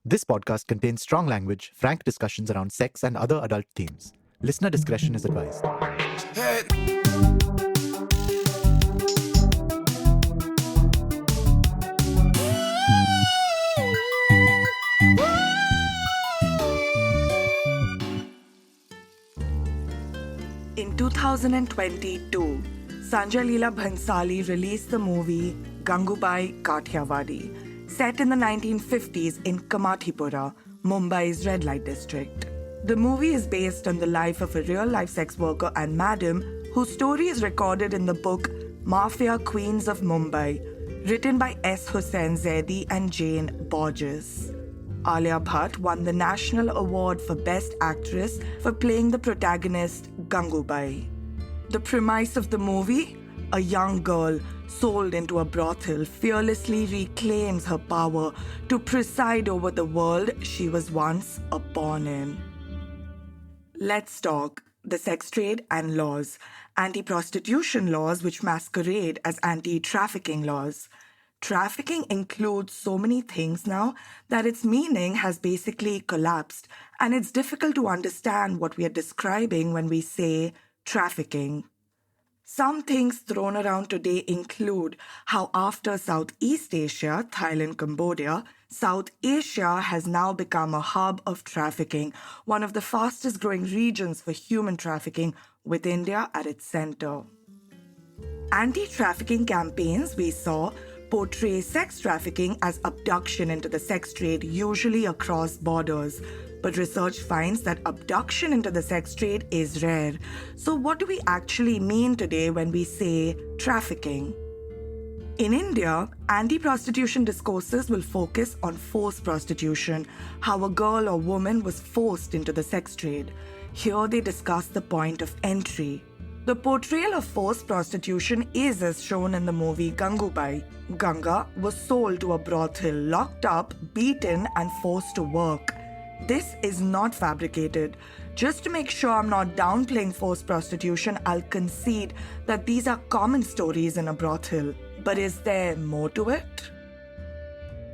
This podcast contains strong language, frank discussions around sex and other adult themes. Listener discretion is advised. In 2022, Sanjay Leela Bhansali released the movie Gangubai Kathiawadi, set in the 1950s in Kamathipura, Mumbai's red light district. The movie is based on the life of a real-life sex worker and madam whose story is recorded in the book Mafia Queens of Mumbai, written by S. Hussain Zaidi and Jane Borges. Alia Bhatt won the National Award for Best Actress for playing the protagonist Gangubai. The premise of the movie? A young girl sold into a brothel fearlessly reclaims her power to preside over the world she was once a pawn in. Let's talk the sex trade and laws, anti-prostitution laws which masquerade as anti-trafficking laws. Trafficking includes so many things now that its meaning has basically collapsed, and it's difficult to understand what we are describing when we say trafficking. Some things thrown around today include how after Southeast Asia, Thailand, Cambodia, South Asia has now become a hub of trafficking, one of the fastest growing regions for human trafficking, with India at its center. Anti-trafficking campaigns we saw portray sex trafficking as abduction into the sex trade, usually across borders. But research finds that abduction into the sex trade is rare. So what do we actually mean today when we say trafficking? In India, anti-prostitution discourses will focus on forced prostitution, how a girl or woman was forced into the sex trade. Here they discuss the point of entry. The portrayal of forced prostitution is as shown in the movie Gangubai. Ganga was sold to a brothel, locked up, beaten, and forced to work. This is not fabricated. Just to make sure I'm not downplaying forced prostitution, I'll concede that these are common stories in a brothel. But is there more to it?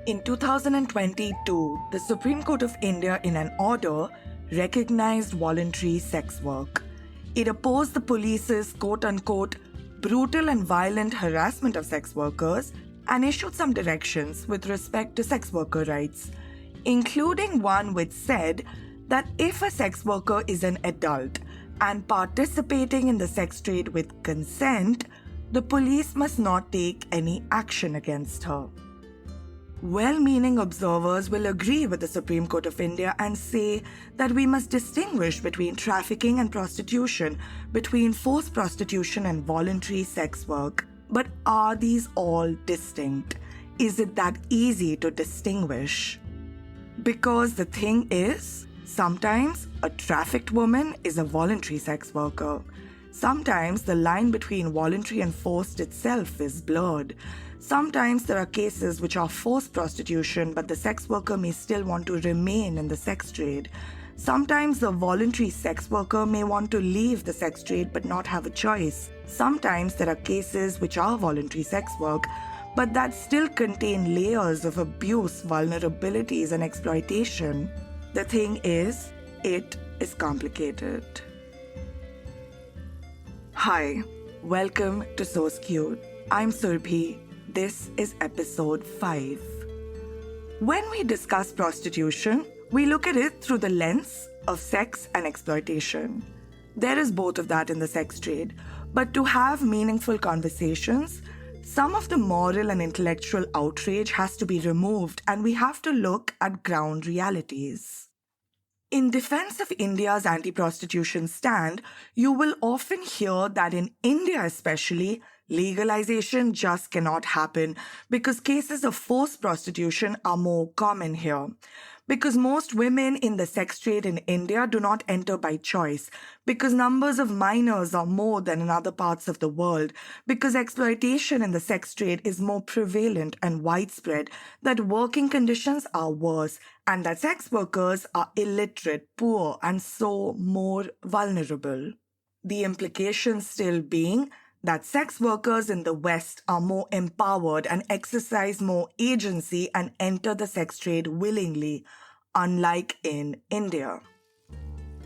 In 2022, the Supreme Court of India, in an order, recognized voluntary sex work. It opposed the police's quote-unquote brutal and violent harassment of sex workers and issued some directions with respect to sex worker rights, including one which said that if a sex worker is an adult and participating in the sex trade with consent, the police must not take any action against her. Well-meaning observers will agree with the Supreme Court of India and say that we must distinguish between trafficking and prostitution, between forced prostitution and voluntary sex work. But are these all distinct? Is it that easy to distinguish? Because the thing is, sometimes a trafficked woman is a voluntary sex worker. Sometimes the line between voluntary and forced itself is blurred. Sometimes there are cases which are forced prostitution, but the sex worker may still want to remain in the sex trade. Sometimes the voluntary sex worker may want to leave the sex trade but not have a choice. Sometimes there are cases which are voluntary sex work, but that still contain layers of abuse, vulnerabilities, and exploitation. The thing is, it is complicated. Hi, welcome to So Cute. I'm Surabhi. This is episode 5. When we discuss prostitution, we look at it through the lens of sex and exploitation. There is both of that in the sex trade, but to have meaningful conversations, some of the moral and intellectual outrage has to be removed, and we have to look at ground realities. In defense of India's anti-prostitution stand, you will often hear that in India especially, legalization just cannot happen because cases of forced prostitution are more common here. Because most women in the sex trade in India do not enter by choice, because numbers of minors are more than in other parts of the world, because exploitation in the sex trade is more prevalent and widespread, that working conditions are worse, and that sex workers are illiterate, poor, and so more vulnerable. The implication still being that sex workers in the West are more empowered and exercise more agency and enter the sex trade willingly, unlike in India.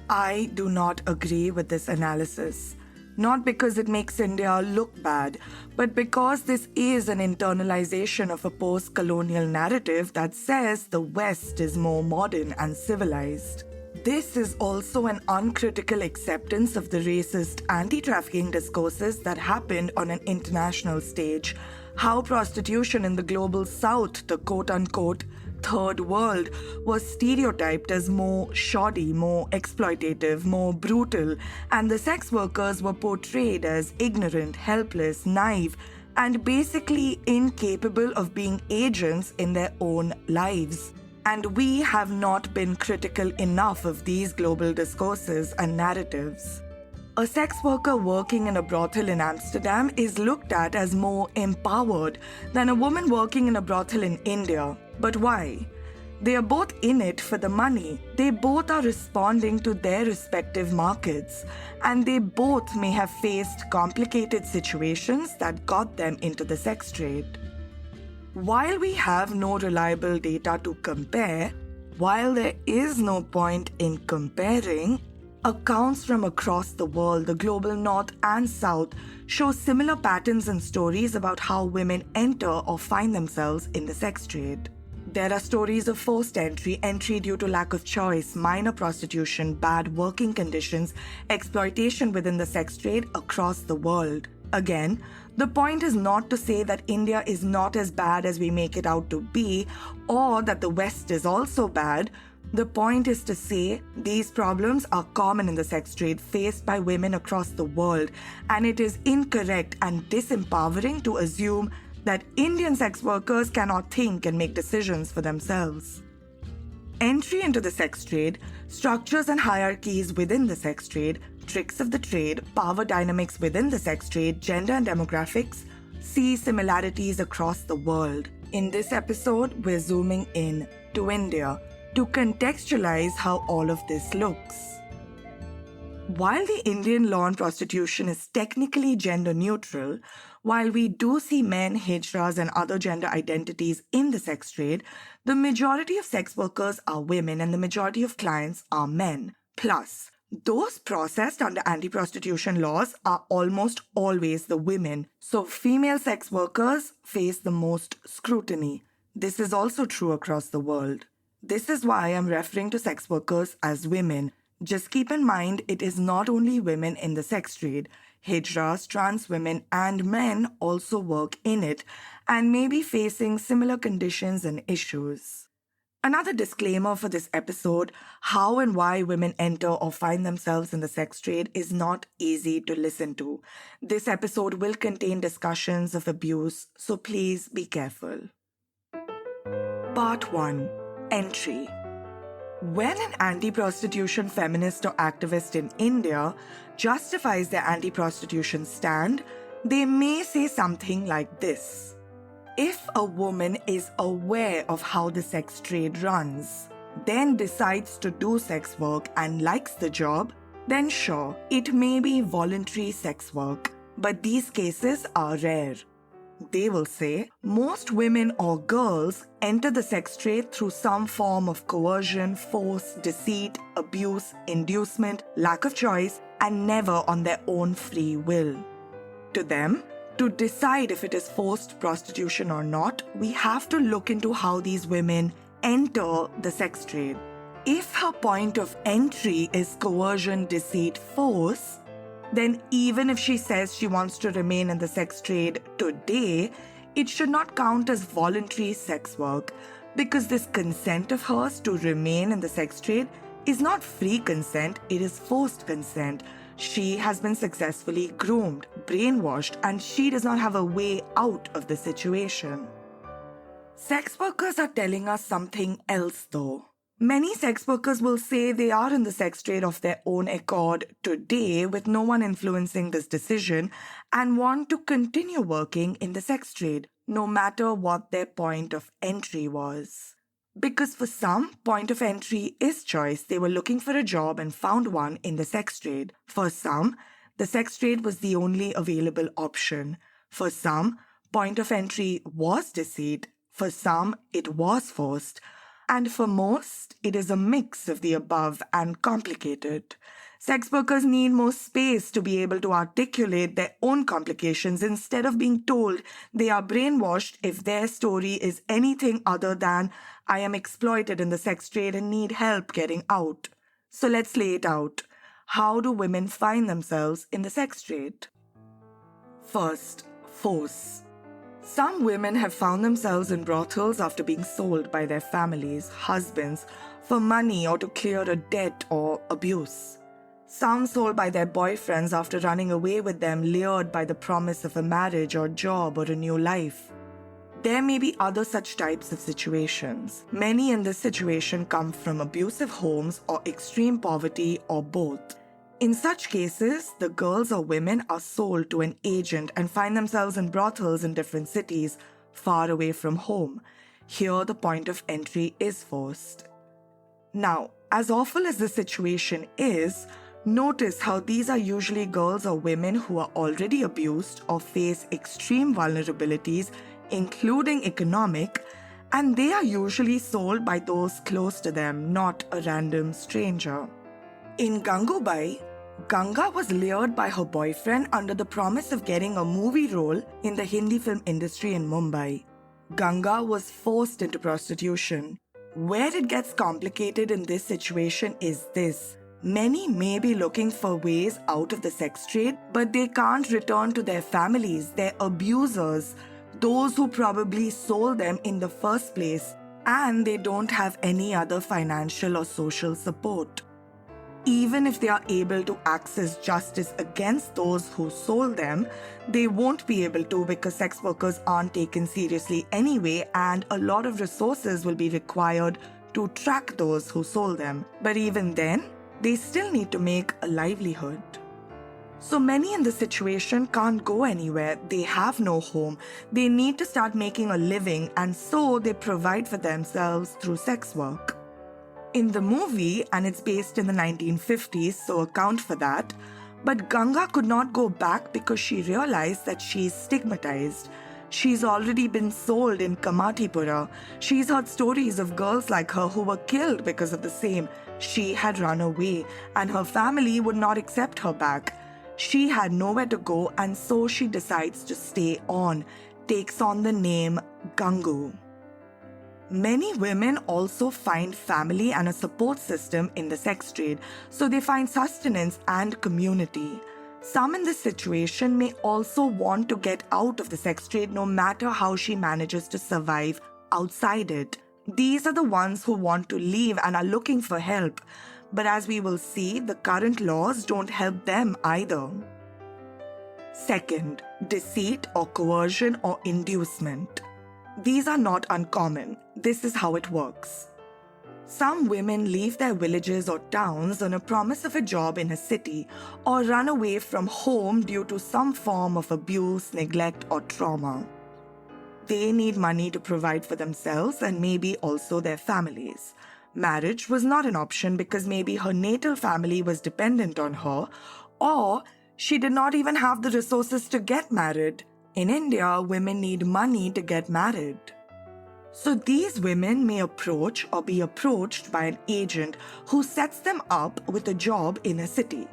I do not agree with this analysis. Not because it makes India look bad, but because this is an internalization of a post-colonial narrative that says the West is more modern and civilized. This is also an uncritical acceptance of the racist anti-trafficking discourses that happened on an international stage. How prostitution in the global south, the quote-unquote third world, was stereotyped as more shoddy, more exploitative, more brutal, and the sex workers were portrayed as ignorant, helpless, naive, and basically incapable of being agents in their own lives. And we have not been critical enough of these global discourses and narratives. A sex worker working in a brothel in Amsterdam is looked at as more empowered than a woman working in a brothel in India. But why? They are both in it for the money. They both are responding to their respective markets. And they both may have faced complicated situations that got them into the sex trade. While we have no reliable data to compare, while there is no point in comparing, accounts from across the world, the global north and south, show similar patterns and stories about how women enter or find themselves in the sex trade. There are stories of forced entry due to lack of choice, minor prostitution, bad working conditions, exploitation within the sex trade across the world. Again, the point is not to say that India is not as bad as we make it out to be, or that the West is also bad. The point is to say these problems are common in the sex trade faced by women across the world, and it is incorrect and disempowering to assume that Indian sex workers cannot think and make decisions for themselves. Entry into the sex trade, structures and hierarchies within the sex trade, tricks of the trade, power dynamics within the sex trade, gender and demographics see similarities across the world. In this episode, we're zooming in to India to contextualize how all of this looks. While the Indian law on prostitution is technically gender neutral, while we do see men, hijras, and other gender identities in the sex trade, the majority of sex workers are women and the majority of clients are men. Plus, those processed under anti-prostitution laws are almost always the women, so female sex workers face the most scrutiny. This is also true across the world. This is why I'm referring to sex workers as women. Just keep in mind, it is not only women in the sex trade. Hijras, trans women, and men also work in it and may be facing similar conditions and issues. Another disclaimer for this episode: how and why women enter or find themselves in the sex trade is not easy to listen to. This episode will contain discussions of abuse, so please be careful. Part 1. Entry. When an anti-prostitution feminist or activist in India justifies their anti-prostitution stand, they may say something like this. If a woman is aware of how the sex trade runs, then decides to do sex work and likes the job, then sure, it may be voluntary sex work. But these cases are rare. They will say most women or girls enter the sex trade through some form of coercion, force, deceit, abuse, inducement, lack of choice, and never on their own free will. To them, to decide if it is forced prostitution or not, we have to look into how these women enter the sex trade. If her point of entry is coercion, deceit, force, then even if she says she wants to remain in the sex trade today, it should not count as voluntary sex work, because this consent of hers to remain in the sex trade is not free consent, it is forced consent. She has been successfully groomed, brainwashed, and she does not have a way out of the situation. Sex workers are telling us something else though. Many sex workers will say they are in the sex trade of their own accord today with no one influencing this decision and want to continue working in the sex trade, no matter what their point of entry was. Because for some, point of entry is choice. They were looking for a job and found one in the sex trade. For some, The sex trade was the only available option. For some, point of entry was deceit. For some, it was forced. And for most, it is a mix of the above and complicated. Sex workers need more space to be able to articulate their own complications instead of being told they are brainwashed if their story is anything other than, I am exploited in the sex trade and need help getting out. So let's lay it out. How do women find themselves in the sex trade? First, force. Some women have found themselves in brothels after being sold by their families, husbands, for money or to clear a debt or abuse. Some sold by their boyfriends after running away with them, lured by the promise of a marriage or job or a new life. There may be other such types of situations. Many in this situation come from abusive homes or extreme poverty or both. In such cases, the girls or women are sold to an agent and find themselves in brothels in different cities, far away from home. Here, the point of entry is forced. Now, as awful as the situation is, notice how these are usually girls or women who are already abused or face extreme vulnerabilities, including economic, and they are usually sold by those close to them, not a random stranger. In Gangubai, Ganga was lured by her boyfriend under the promise of getting a movie role in the Hindi film industry in Mumbai. Ganga was forced into prostitution. Where it gets complicated in this situation is this. Many may be looking for ways out of the sex trade, but they can't return to their families, their abusers, those who probably sold them in the first place, and they don't have any other financial or social support. Even if they are able to access justice against those who sold them, they won't be able to because sex workers aren't taken seriously anyway, and a lot of resources will be required to track those who sold them. But even then, they still need to make a livelihood. So many in this situation can't go anywhere. They have no home. They need to start making a living, and so they provide for themselves through sex work. In the movie, and it's based in the 1950s, so account for that, but Ganga could not go back because she realized that she's stigmatized. She's already been sold in Kamatipura. She's heard stories of girls like her who were killed because of the same. She had run away, and her family would not accept her back. She had nowhere to go, and so she decides to stay on, takes on the name Gangu. Many women also find family and a support system in the sex trade, so they find sustenance and community. Some in this situation may also want to get out of the sex trade no matter how she manages to survive outside it. These are the ones who want to leave and are looking for help. But as we will see, the current laws don't help them either. Second, deceit or coercion or inducement. These are not uncommon. This is how it works. Some women leave their villages or towns on a promise of a job in a city or run away from home due to some form of abuse, neglect, or trauma. They need money to provide for themselves and maybe also their families. Marriage was not an option because maybe her natal family was dependent on her, or she did not even have the resources to get married. In India, women need money to get married. So these women may approach or be approached by an agent who sets them up with a job in a city.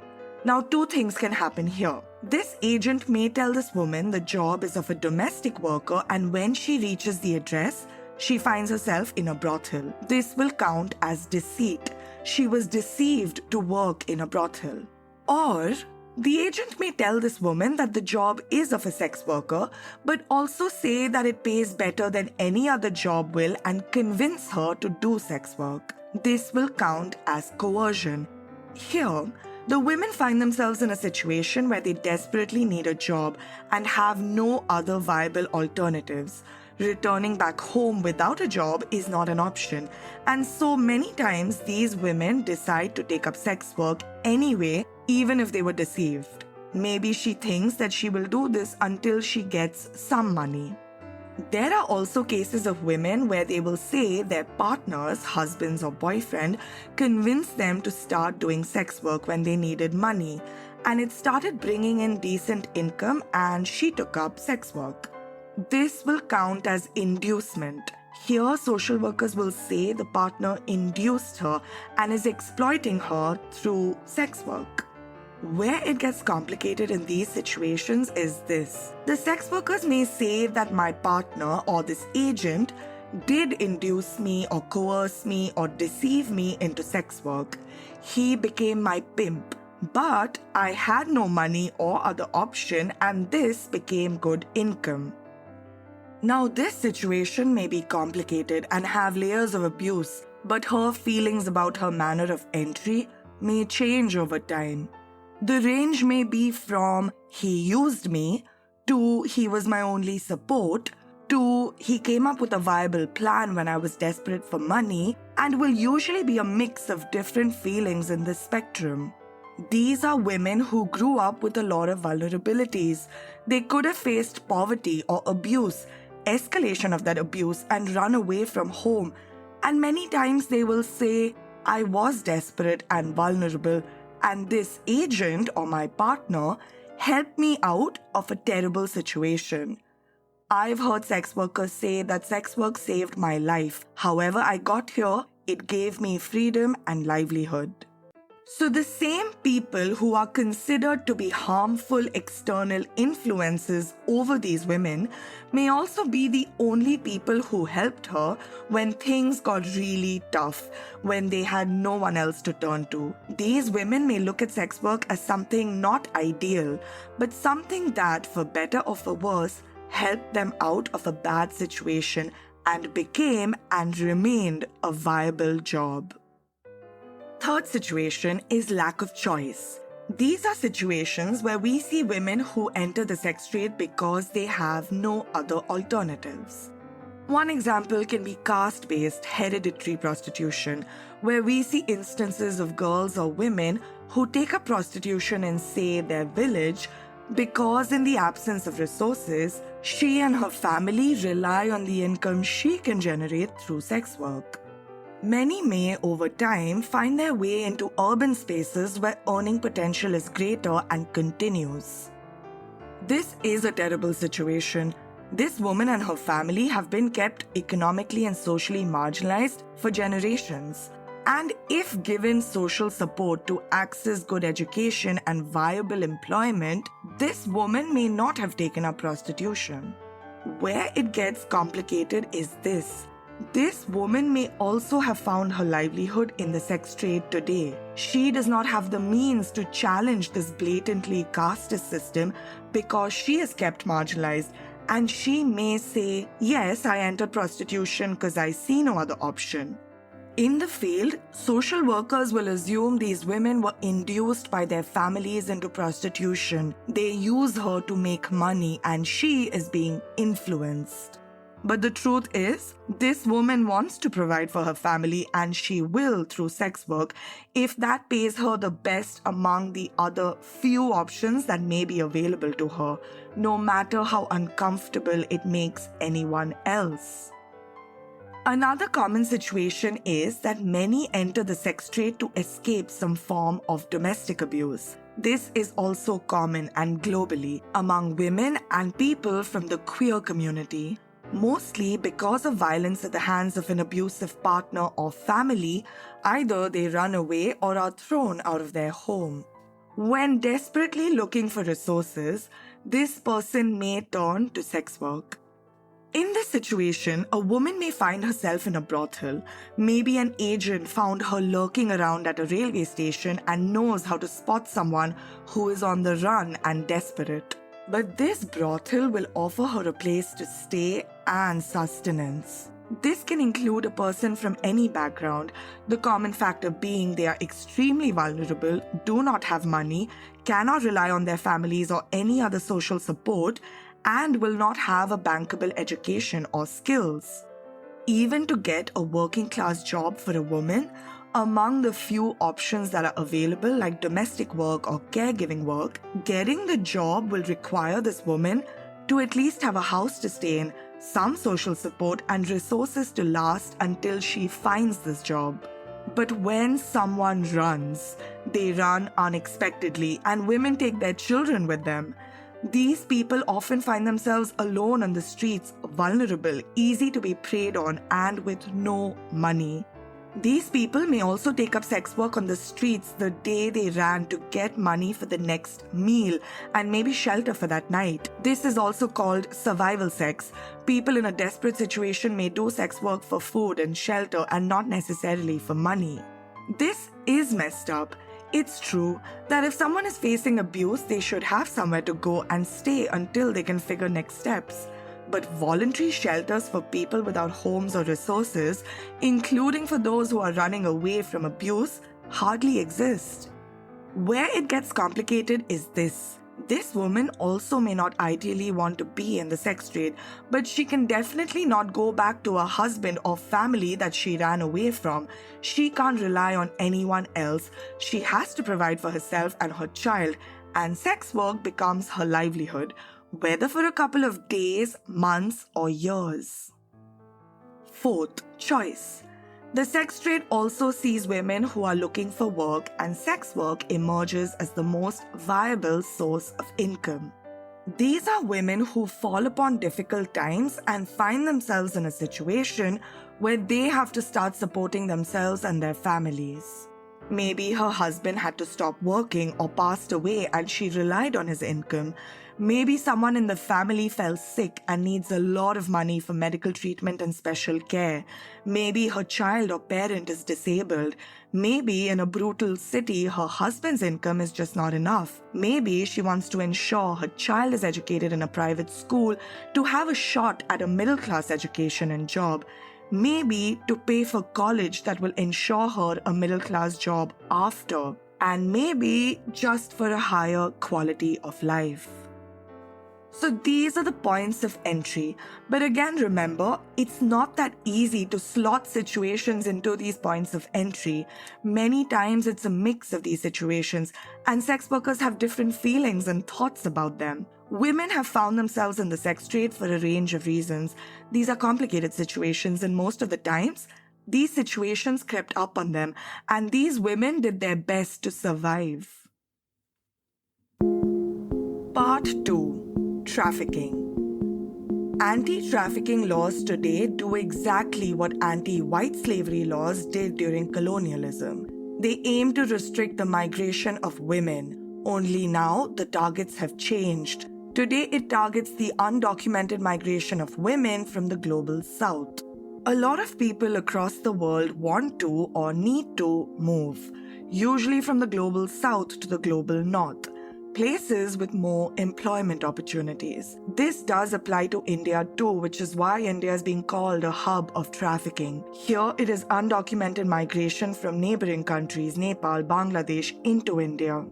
Now, two things can happen here. This agent may tell this woman the job is of a domestic worker, and when she reaches the address, she finds herself in a brothel. This will count as deceit. She was deceived to work in a brothel. Or the agent may tell this woman that the job is of a sex worker, but also say that it pays better than any other job will and convince her to do sex work. This will count as coercion. Here, the women find themselves in a situation where they desperately need a job and have no other viable alternatives. Returning back home without a job is not an option, and so many times these women decide to take up sex work anyway, even if they were deceived. Maybe she thinks that she will do this until she gets some money. There are also cases of women where they will say their partners, husbands or boyfriend, convinced them to start doing sex work when they needed money, and it started bringing in decent income, and she took up sex work. This will count as inducement. Here, social workers will say the partner induced her and is exploiting her through sex work. Where it gets complicated in these situations is this. The sex workers may say that my partner or this agent did induce me or coerce me or deceive me into sex work. He became my pimp, but I had no money or other option, and this became good income. Now, this situation may be complicated and have layers of abuse, but her feelings about her manner of entry may change over time. The range may be from he used me to he was my only support to he came up with a viable plan when I was desperate for money, and will usually be a mix of different feelings in this spectrum. These are women who grew up with a lot of vulnerabilities. They could have faced poverty or abuse, escalation of that abuse, and run away from home. And many times they will say, I was desperate and vulnerable, and this agent or my partner helped me out of a terrible situation. I've heard sex workers say that sex work saved my life. However I got here, it gave me freedom and livelihood. So the same people who are considered to be harmful external influences over these women may also be the only people who helped her when things got really tough, when they had no one else to turn to. These women may look at sex work as something not ideal, but something that, for better or for worse, helped them out of a bad situation and became and remained a viable job. Third situation is lack of choice. These are situations where we see women who enter the sex trade because they have no other alternatives. One example can be caste-based hereditary prostitution, where we see instances of girls or women who take up prostitution in, say, their village because in the absence of resources, she and her family rely on the income she can generate through sex work. Many may, over time, find their way into urban spaces where earning potential is greater and continues. This is a terrible situation. This woman and her family have been kept economically and socially marginalized for generations. And if given social support to access good education and viable employment, this woman may not have taken up prostitution. Where it gets complicated is this. This woman may also have found her livelihood in the sex trade today. She does not have the means to challenge this blatantly casteist system because she is kept marginalized, and she may say, yes, I entered prostitution because I see no other option. In the field, social workers will assume these women were induced by their families into prostitution. They use her to make money and she is being influenced. But the truth is, this woman wants to provide for her family, and she will through sex work if that pays her the best among the other few options that may be available to her, no matter how uncomfortable it makes anyone else. Another common situation is that many enter the sex trade to escape some form of domestic abuse. This is also common and globally among women and people from the queer community. Mostly because of violence at the hands of an abusive partner or family, either they run away or are thrown out of their home. When desperately looking for resources, this person may turn to sex work. In this situation, a woman may find herself in a brothel. Maybe an agent found her lurking around at a railway station and knows how to spot someone who is on the run and desperate. But this brothel will offer her a place to stay and sustenance. This can include a person from any background, the common factor being they are extremely vulnerable, do not have money, cannot rely on their families or any other social support, and will not have a bankable education or skills. Even to get a working class job for a woman, among the few options that are available like domestic work or caregiving work, getting the job will require this woman to at least have a house to stay in, some social support and resources to last until she finds this job. But when someone runs, they run unexpectedly, and women take their children with them. These people often find themselves alone on the streets, vulnerable, easy to be preyed on, and with no money. These people may also take up sex work on the streets the day they ran to get money for the next meal and maybe shelter for that night. This is also called survival sex. People in a desperate situation may do sex work for food and shelter and not necessarily for money. This is messed up. It's true that if someone is facing abuse, they should have somewhere to go and stay until they can figure next steps. But voluntary shelters for people without homes or resources, including for those who are running away from abuse, hardly exist. Where it gets complicated is this. This woman also may not ideally want to be in the sex trade, but she can definitely not go back to her husband or family that she ran away from. She can't rely on anyone else. She has to provide for herself and her child, and sex work becomes her livelihood, whether for a couple of days, months, or years. Fourth, choice. The sex trade also sees women who are looking for work, and sex work emerges as the most viable source of income. These are women who fall upon difficult times and find themselves in a situation where they have to start supporting themselves and their families. Maybe her husband had to stop working or passed away and she relied on his income. Maybe someone in the family fell sick and needs a lot of money for medical treatment and special care. Maybe her child or parent is disabled. Maybe in a brutal city, her husband's income is just not enough. Maybe she wants to ensure her child is educated in a private school to have a shot at a middle-class education and job. Maybe to pay for college that will ensure her a middle-class job after. And maybe just for a higher quality of life. So these are the points of entry. But again, remember, it's not that easy to slot situations into these points of entry. Many times it's a mix of these situations, and sex workers have different feelings and thoughts about them. Women have found themselves in the sex trade for a range of reasons. These are complicated situations, and most of the times, these situations crept up on them, and these women did their best to survive. Part 2. Trafficking. Anti-trafficking laws today do exactly what anti-white slavery laws did during colonialism. They aim to restrict the migration of women. Only now the targets have changed. Today it targets the undocumented migration of women from the global south. A lot of people across the world want to or need to move, usually from the global south to the global north. Places with more employment opportunities. This does apply to India too, which is why India is being called a hub of trafficking. Here it is undocumented migration from neighboring countries, Nepal, Bangladesh, into India.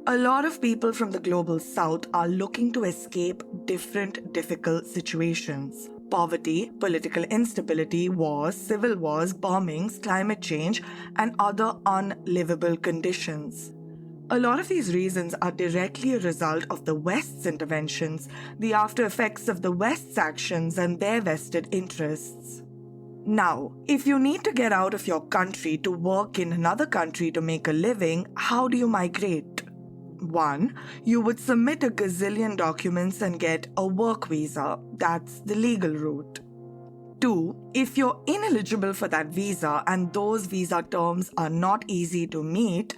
A lot of people from the global south are looking to escape different difficult situations. Poverty, political instability, wars, civil wars, bombings, climate change, and other unlivable conditions. A lot of these reasons are directly a result of the West's interventions, the after effects of the West's actions and their vested interests. Now, if you need to get out of your country to work in another country to make a living, how do you migrate? 1. You would submit a gazillion documents and get a work visa. That's the legal route. 2. If you're ineligible for that visa and those visa terms are not easy to meet,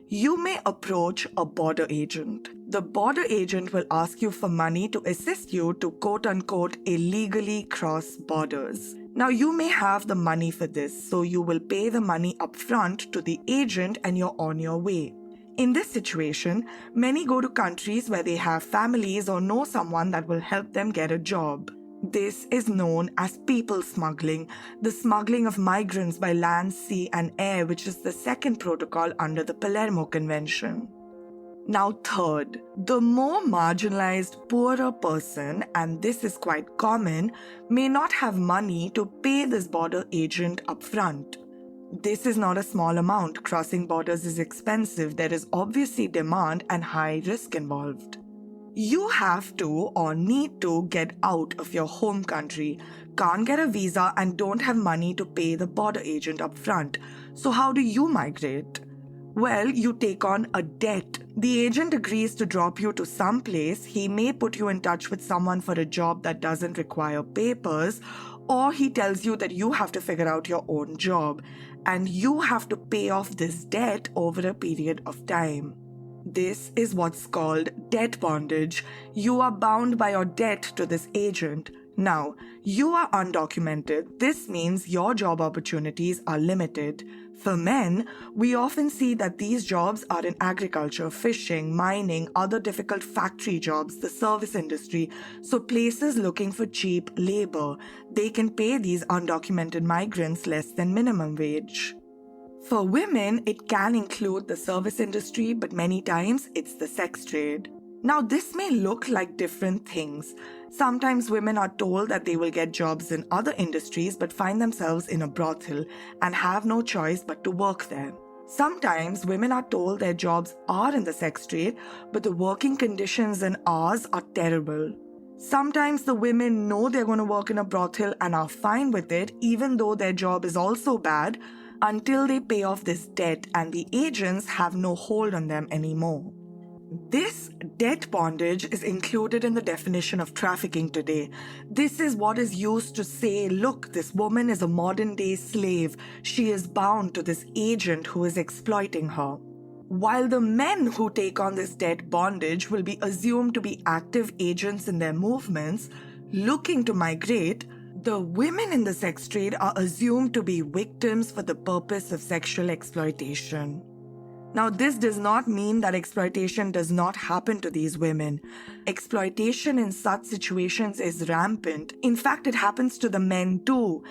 you may approach a border agent. The border agent will ask you for money to assist you to quote-unquote illegally cross borders. Now you may have the money for this, so you will pay the money upfront to the agent and you're on your way. In this situation, many go to countries where they have families or know someone that will help them get a job. This is known as people smuggling, the smuggling of migrants by land, sea, and air, which is the second protocol under the Palermo Convention. Now, third, the more marginalized, poorer person, and this is quite common, may not have money to pay this border agent upfront. This is not a small amount. Crossing borders is expensive. There is obviously demand and high risk involved. You have to or need to get out of your home country, can't get a visa, and don't have money to pay the border agent up front. So, how do you migrate? Well, you take on a debt. The agent agrees to drop you to some place. He may put you in touch with someone for a job that doesn't require papers, or he tells you that you have to figure out your own job, and you have to pay off this debt over a period of time. This is what's called debt bondage. You are bound by your debt to this agent. Now, you are undocumented. This means your job opportunities are limited. For men, we often see that these jobs are in agriculture, fishing, mining, other difficult factory jobs, the service industry, so places looking for cheap labor. They can pay these undocumented migrants less than minimum wage. For women, it can include the service industry, but many times it's the sex trade. Now, this may look like different things. Sometimes women are told that they will get jobs in other industries but find themselves in a brothel and have no choice but to work there. Sometimes women are told their jobs are in the sex trade, but the working conditions and hours are terrible. Sometimes the women know they're going to work in a brothel and are fine with it, even though their job is also bad, until they pay off this debt and the agents have no hold on them anymore. This debt bondage is included in the definition of trafficking today. This is what is used to say, look, this woman is a modern-day slave. She is bound to this agent who is exploiting her. While the men who take on this debt bondage will be assumed to be active agents in their movements, looking to migrate, the women in the sex trade are assumed to be victims for the purpose of sexual exploitation. Now, this does not mean that exploitation does not happen to these women. Exploitation in such situations is rampant. In fact, it happens to the men too.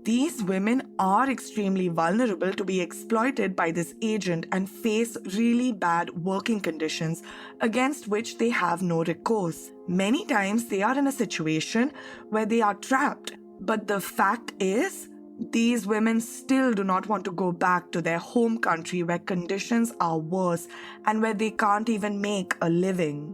These women are extremely vulnerable to be exploited by this agent and face really bad working conditions against which they have no recourse. Many times they are in a situation where they are trapped. But the fact is, these women still do not want to go back to their home country where conditions are worse and where they can't even make a living.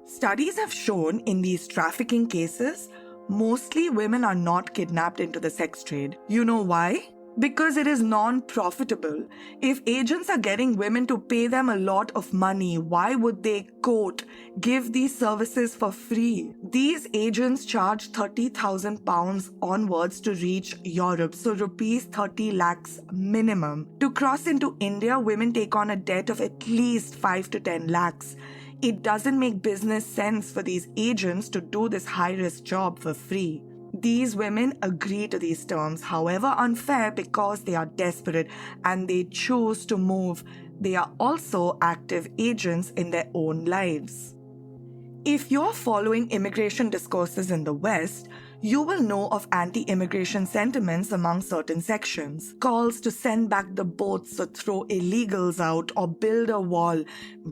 Studies have shown in these trafficking cases, mostly women are not kidnapped into the sex trade. You know why? Because it is non-profitable. If agents are getting women to pay them a lot of money, why would they, quote, give these services for free? These agents charge £30,000 onwards to reach Europe, so rupees 30 lakhs minimum. To cross into India, women take on a debt of at least 5 to 10 lakhs. It doesn't make business sense for these agents to do this high-risk job for free. These women agree to these terms, however unfair, because they are desperate and they choose to move. They are also active agents in their own lives. If you're following immigration discourses in the West, you will know of anti-immigration sentiments among certain sections. Calls to send back the boats or throw illegals out or build a wall,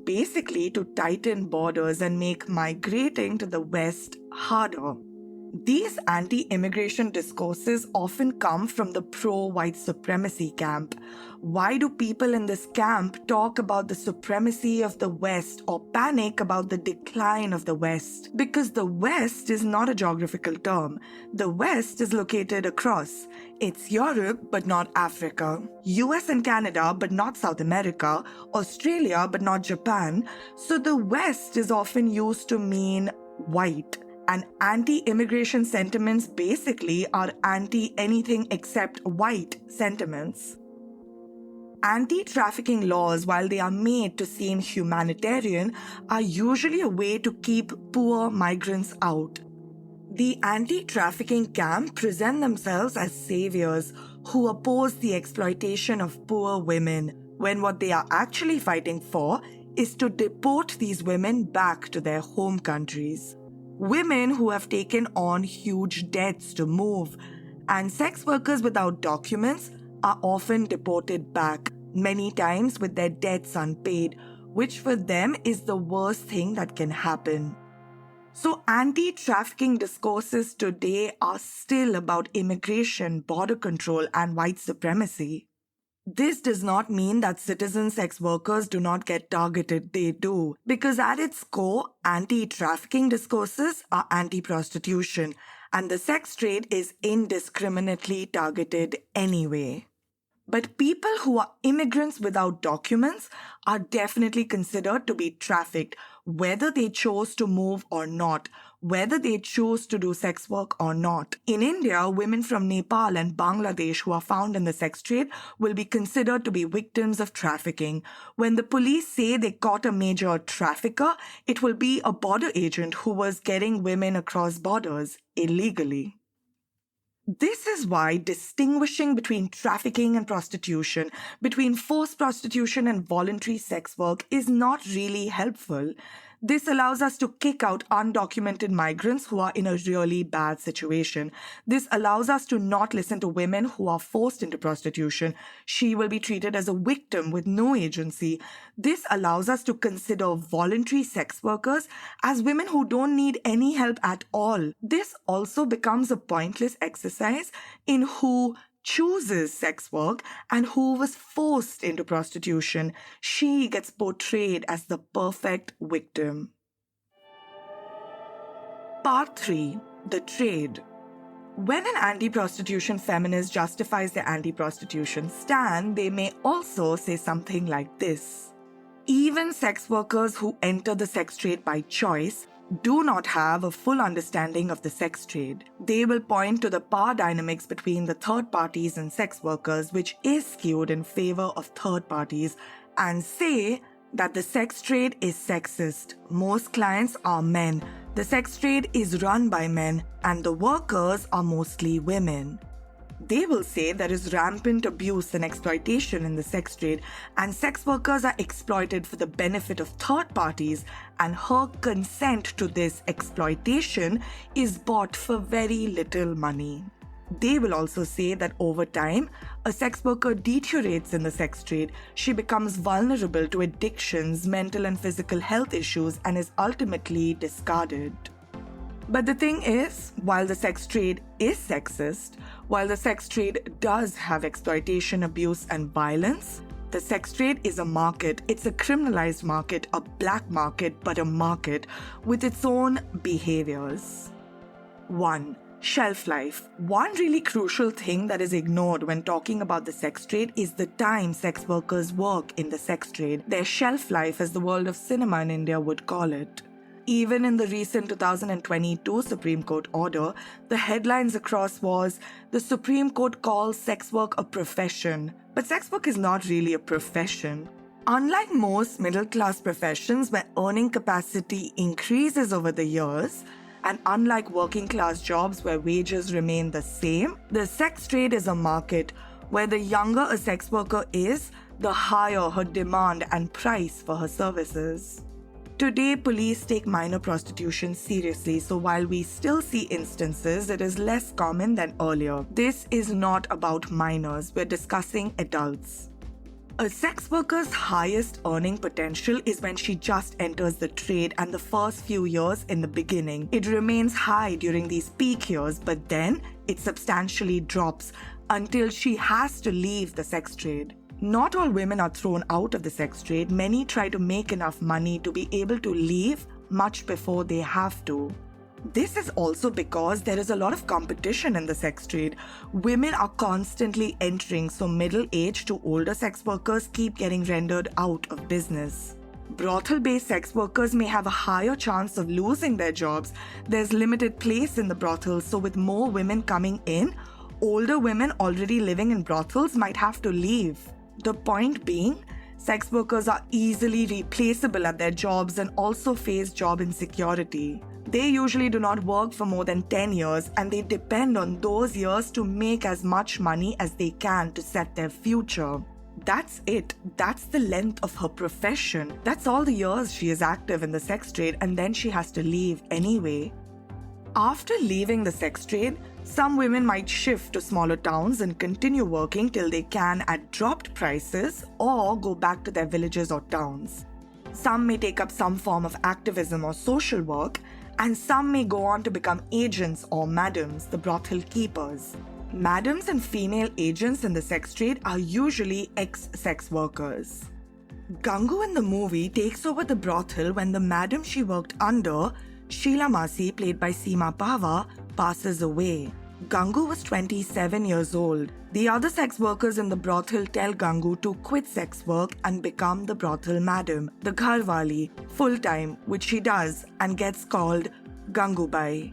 basically to tighten borders and make migrating to the West harder. These anti-immigration discourses often come from the pro-white supremacy camp. Why do people in this camp talk about the supremacy of the West or panic about the decline of the West? Because the West is not a geographical term. The West is located across. It's Europe but not Africa, US and Canada but not South America, Australia but not Japan. So the West is often used to mean white. And anti-immigration sentiments basically are anti-anything except white sentiments. Anti-trafficking laws, while they are made to seem humanitarian, are usually a way to keep poor migrants out. The anti-trafficking camp present themselves as saviors who oppose the exploitation of poor women, when what they are actually fighting for is to deport these women back to their home countries. Women who have taken on huge debts to move, and sex workers without documents are often deported back, many times with their debts unpaid, which for them is the worst thing that can happen. So anti-trafficking discourses today are still about immigration, border control, and white supremacy. This does not mean that citizen sex workers do not get targeted. They do. Because at its core, anti-trafficking discourses are anti-prostitution, and the sex trade is indiscriminately targeted anyway. But people who are immigrants without documents are definitely considered to be trafficked, whether they chose to move or not, whether they choose to do sex work or not. In India, women from Nepal and Bangladesh who are found in the sex trade will be considered to be victims of trafficking. When the police say they caught a major trafficker, it will be a border agent who was getting women across borders illegally. This is why distinguishing between trafficking and prostitution, between forced prostitution and voluntary sex work is not really helpful. This allows us to kick out undocumented migrants who are in a really bad situation. This allows us to not listen to women who are forced into prostitution. She will be treated as a victim with no agency. This allows us to consider voluntary sex workers as women who don't need any help at all. This also becomes a pointless exercise in who chooses sex work and who was forced into prostitution. She gets portrayed as the perfect victim. Part 3. The Trade. When an anti-prostitution feminist justifies their anti-prostitution stand, they may also say something like this. Even sex workers who enter the sex trade by choice do not have a full understanding of the sex trade. They will point to the power dynamics between the third parties and sex workers, which is skewed in favor of third parties, and say that the sex trade is sexist. Most clients are men. The sex trade is run by men, and the workers are mostly women. They will say there is rampant abuse and exploitation in the sex trade, and sex workers are exploited for the benefit of third parties, and her consent to this exploitation is bought for very little money. They will also say that over time, a sex worker deteriorates in the sex trade. She becomes vulnerable to addictions, mental and physical health issues, and is ultimately discarded. But the thing is, while the sex trade is sexist, while the sex trade does have exploitation, abuse, and violence, the sex trade is a market. It's a criminalized market, a black market, but a market with its own behaviors. 1. Shelf life. One really crucial thing that is ignored when talking about the sex trade is the time sex workers work in the sex trade. Their shelf life, as the world of cinema in India would call it. Even in the recent 2022 Supreme Court order, the headlines across was, the Supreme Court calls sex work a profession. But sex work is not really a profession. Unlike most middle-class professions where earning capacity increases over the years, and unlike working-class jobs where wages remain the same, the sex trade is a market where the younger a sex worker is, the higher her demand and price for her services. Today, police take minor prostitution seriously, so while we still see instances, it is less common than earlier. This is not about minors, we're discussing adults. A sex worker's highest earning potential is when she just enters the trade and the first few years in the beginning. It remains high during these peak years, but then it substantially drops until she has to leave the sex trade. Not all women are thrown out of the sex trade. Many try to make enough money to be able to leave much before they have to. This is also because there is a lot of competition in the sex trade. Women are constantly entering, so middle-aged to older sex workers keep getting rendered out of business. Brothel-based sex workers may have a higher chance of losing their jobs. There's limited place in the brothels, so with more women coming in, older women already living in brothels might have to leave. The point being, sex workers are easily replaceable at their jobs and also face job insecurity. They usually do not work for more than 10 years and they depend on those years to make as much money as they can to set their future. That's it. That's the length of her profession. That's all the years she is active in the sex trade, and then she has to leave anyway. After leaving the sex trade, some women might shift to smaller towns and continue working till they can at dropped prices or go back to their villages or towns. Some may take up some form of activism or social work, and some may go on to become agents or madams, the brothel keepers. Madams and female agents in the sex trade are usually ex-sex workers. Gangu in the movie takes over the brothel when the madam she worked under, Sheila Masi, played by Seema Pava, passes away. Gangu was 27 years old. The other sex workers in the brothel tell Gangu to quit sex work and become the brothel madam, the gharwali, full-time, which she does and gets called Gangubai.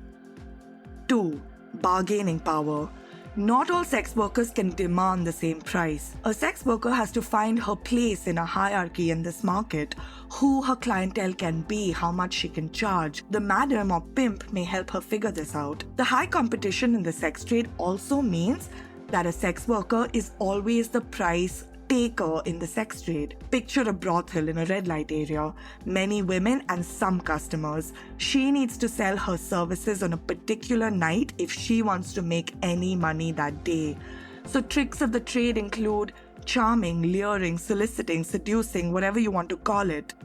2. Bargaining power. Not all sex workers can demand the same price. A sex worker has to find her place in a hierarchy in this market, who her clientele can be, how much she can charge. The madam or pimp may help her figure this out. The high competition in the sex trade also means that a sex worker is always the price taker in the sex trade. Picture a brothel in a red light area. Many women and some customers. She needs to sell her services on a particular night if she wants to make any money that day. So tricks of the trade include charming, luring, soliciting, seducing, whatever you want to call it.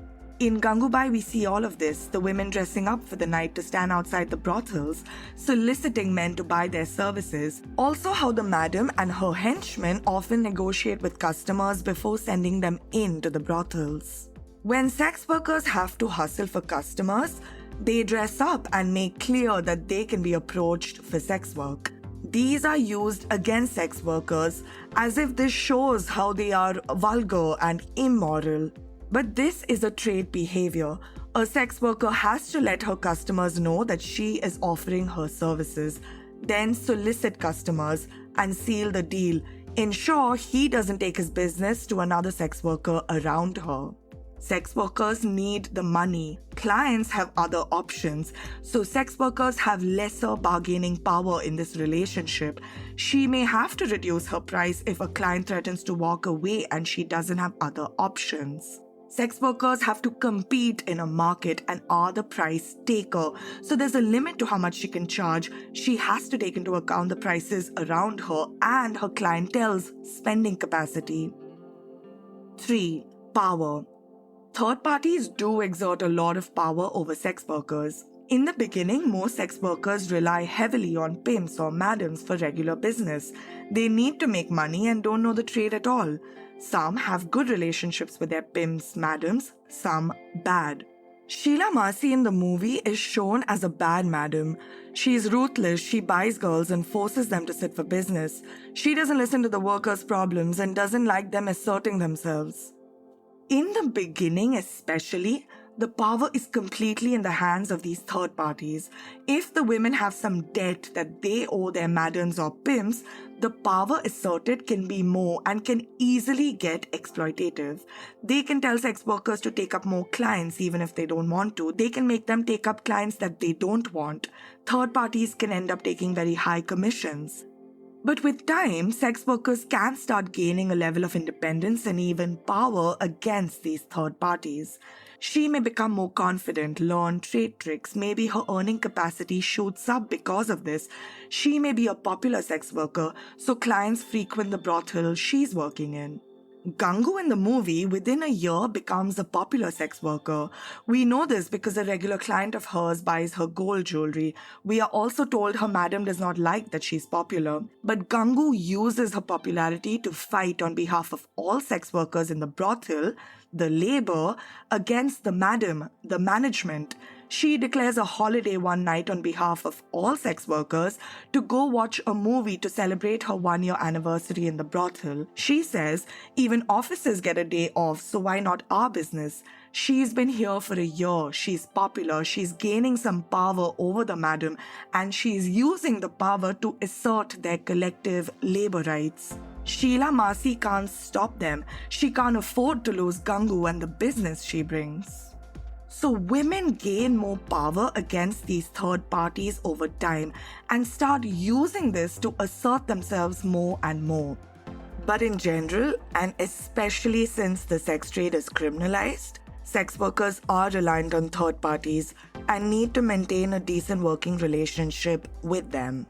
In Gangubai, we see all of this, the women dressing up for the night to stand outside the brothels, soliciting men to buy their services. Also how the madam and her henchmen often negotiate with customers before sending them into the brothels. When sex workers have to hustle for customers, they dress up and make clear that they can be approached for sex work. These are used against sex workers as if this shows how they are vulgar and immoral. But this is a trade behavior. A sex worker has to let her customers know that she is offering her services, then solicit customers and seal the deal. Ensure he doesn't take his business to another sex worker around her. Sex workers need the money. Clients have other options, so sex workers have lesser bargaining power in this relationship. She may have to reduce her price if a client threatens to walk away and she doesn't have other options. Sex workers have to compete in a market and are the price taker. So there's a limit to how much she can charge. She has to take into account the prices around her and her clientele's spending capacity. 3. Power. Third parties do exert a lot of power over sex workers. In the beginning, most sex workers rely heavily on pimps or madams for regular business. They need to make money and don't know the trade at all. Some have good relationships with their pimps, madams, some bad. Sheila Masi in the movie is shown as a bad madam. She is ruthless, she buys girls and forces them to sit for business. She doesn't listen to the workers' problems and doesn't like them asserting themselves. In the beginning especially, the power is completely in the hands of these third parties. If the women have some debt that they owe their madams or pimps, the power asserted can be more and can easily get exploitative. They can tell sex workers to take up more clients even if they don't want to. They can make them take up clients that they don't want. Third parties can end up taking very high commissions. But with time, sex workers can start gaining a level of independence and even power against these third parties. She may become more confident, learn trade tricks, maybe her earning capacity shoots up because of this. She may be a popular sex worker, so clients frequent the brothel she's working in. Gangu in the movie, within a year, becomes a popular sex worker. We know this because a regular client of hers buys her gold jewelry. We are also told her madam does not like that she's popular. But Gangu uses her popularity to fight on behalf of all sex workers in the brothel, the labor, against the madam, the management. She declares a holiday one night on behalf of all sex workers to go watch a movie to celebrate her 1-year anniversary in the brothel. She says even officers get a day off, so why not our business? She's been here for a year, she's popular, she's gaining some power over the madam, and she's using the power to assert their collective labor rights. Sheila Masi can't stop them. She can't afford to lose Gangu and the business she brings. So women gain more power against these third parties over time and start using this to assert themselves more and more. But in general, and especially since the sex trade is criminalized, sex workers are reliant on third parties and need to maintain a decent working relationship with them.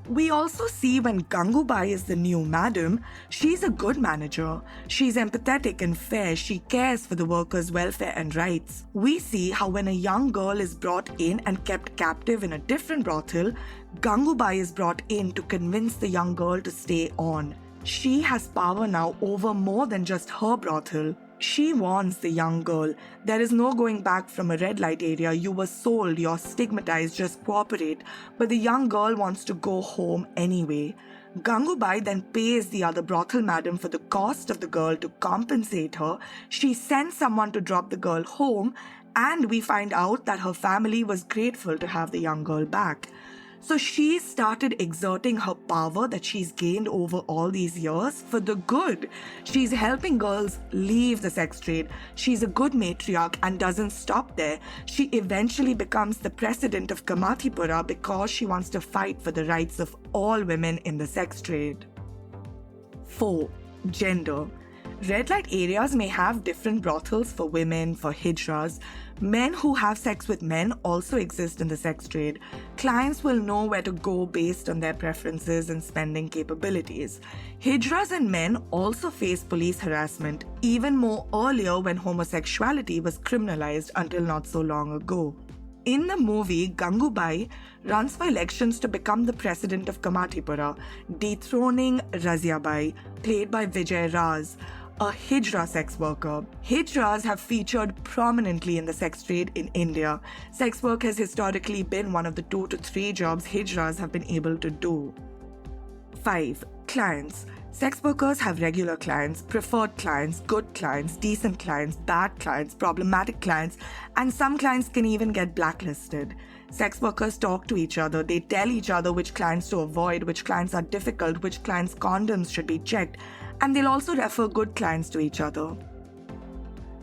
We also see when Gangubai is the new madam, she's a good manager. She's empathetic and fair. She cares for the workers' welfare and rights. We see how when a young girl is brought in and kept captive in a different brothel, Gangubai is brought in to convince the young girl to stay on. She has power now over more than just her brothel. She warns the young girl, there is no going back from a red light area. You were sold, you're stigmatized, just cooperate. But the young girl wants to go home anyway. Gangubai then pays the other brothel madam for the cost of the girl to compensate her. She sends someone to drop the girl home, and we find out that her family was grateful to have the young girl back. So she started exerting her power that she's gained over all these years for the good. She's helping girls leave the sex trade. She's a good matriarch and doesn't stop there. She eventually becomes the president of Kamathipura because she wants to fight for the rights of all women in the sex trade. 4. Gender. Red light areas may have different brothels for women, for hijras. Men who have sex with men also exist in the sex trade. Clients will know where to go based on their preferences and spending capabilities. Hijras and men also face police harassment, even more earlier when homosexuality was criminalized until not so long ago. In the movie, Gangubai runs for elections to become the president of Kamathipura, dethroning Raziabai, played by Vijay Raz, a hijra sex worker. Hijras have featured prominently in the sex trade in India. Sex work has historically been one of the 2 to 3 jobs hijras have been able to do. 5. Clients. Sex workers have regular clients, preferred clients, good clients, decent clients, bad clients, problematic clients, and some clients can even get blacklisted. Sex workers talk to each other. They tell each other which clients to avoid, which clients are difficult, which clients' condoms should be checked, and they'll also refer good clients to each other.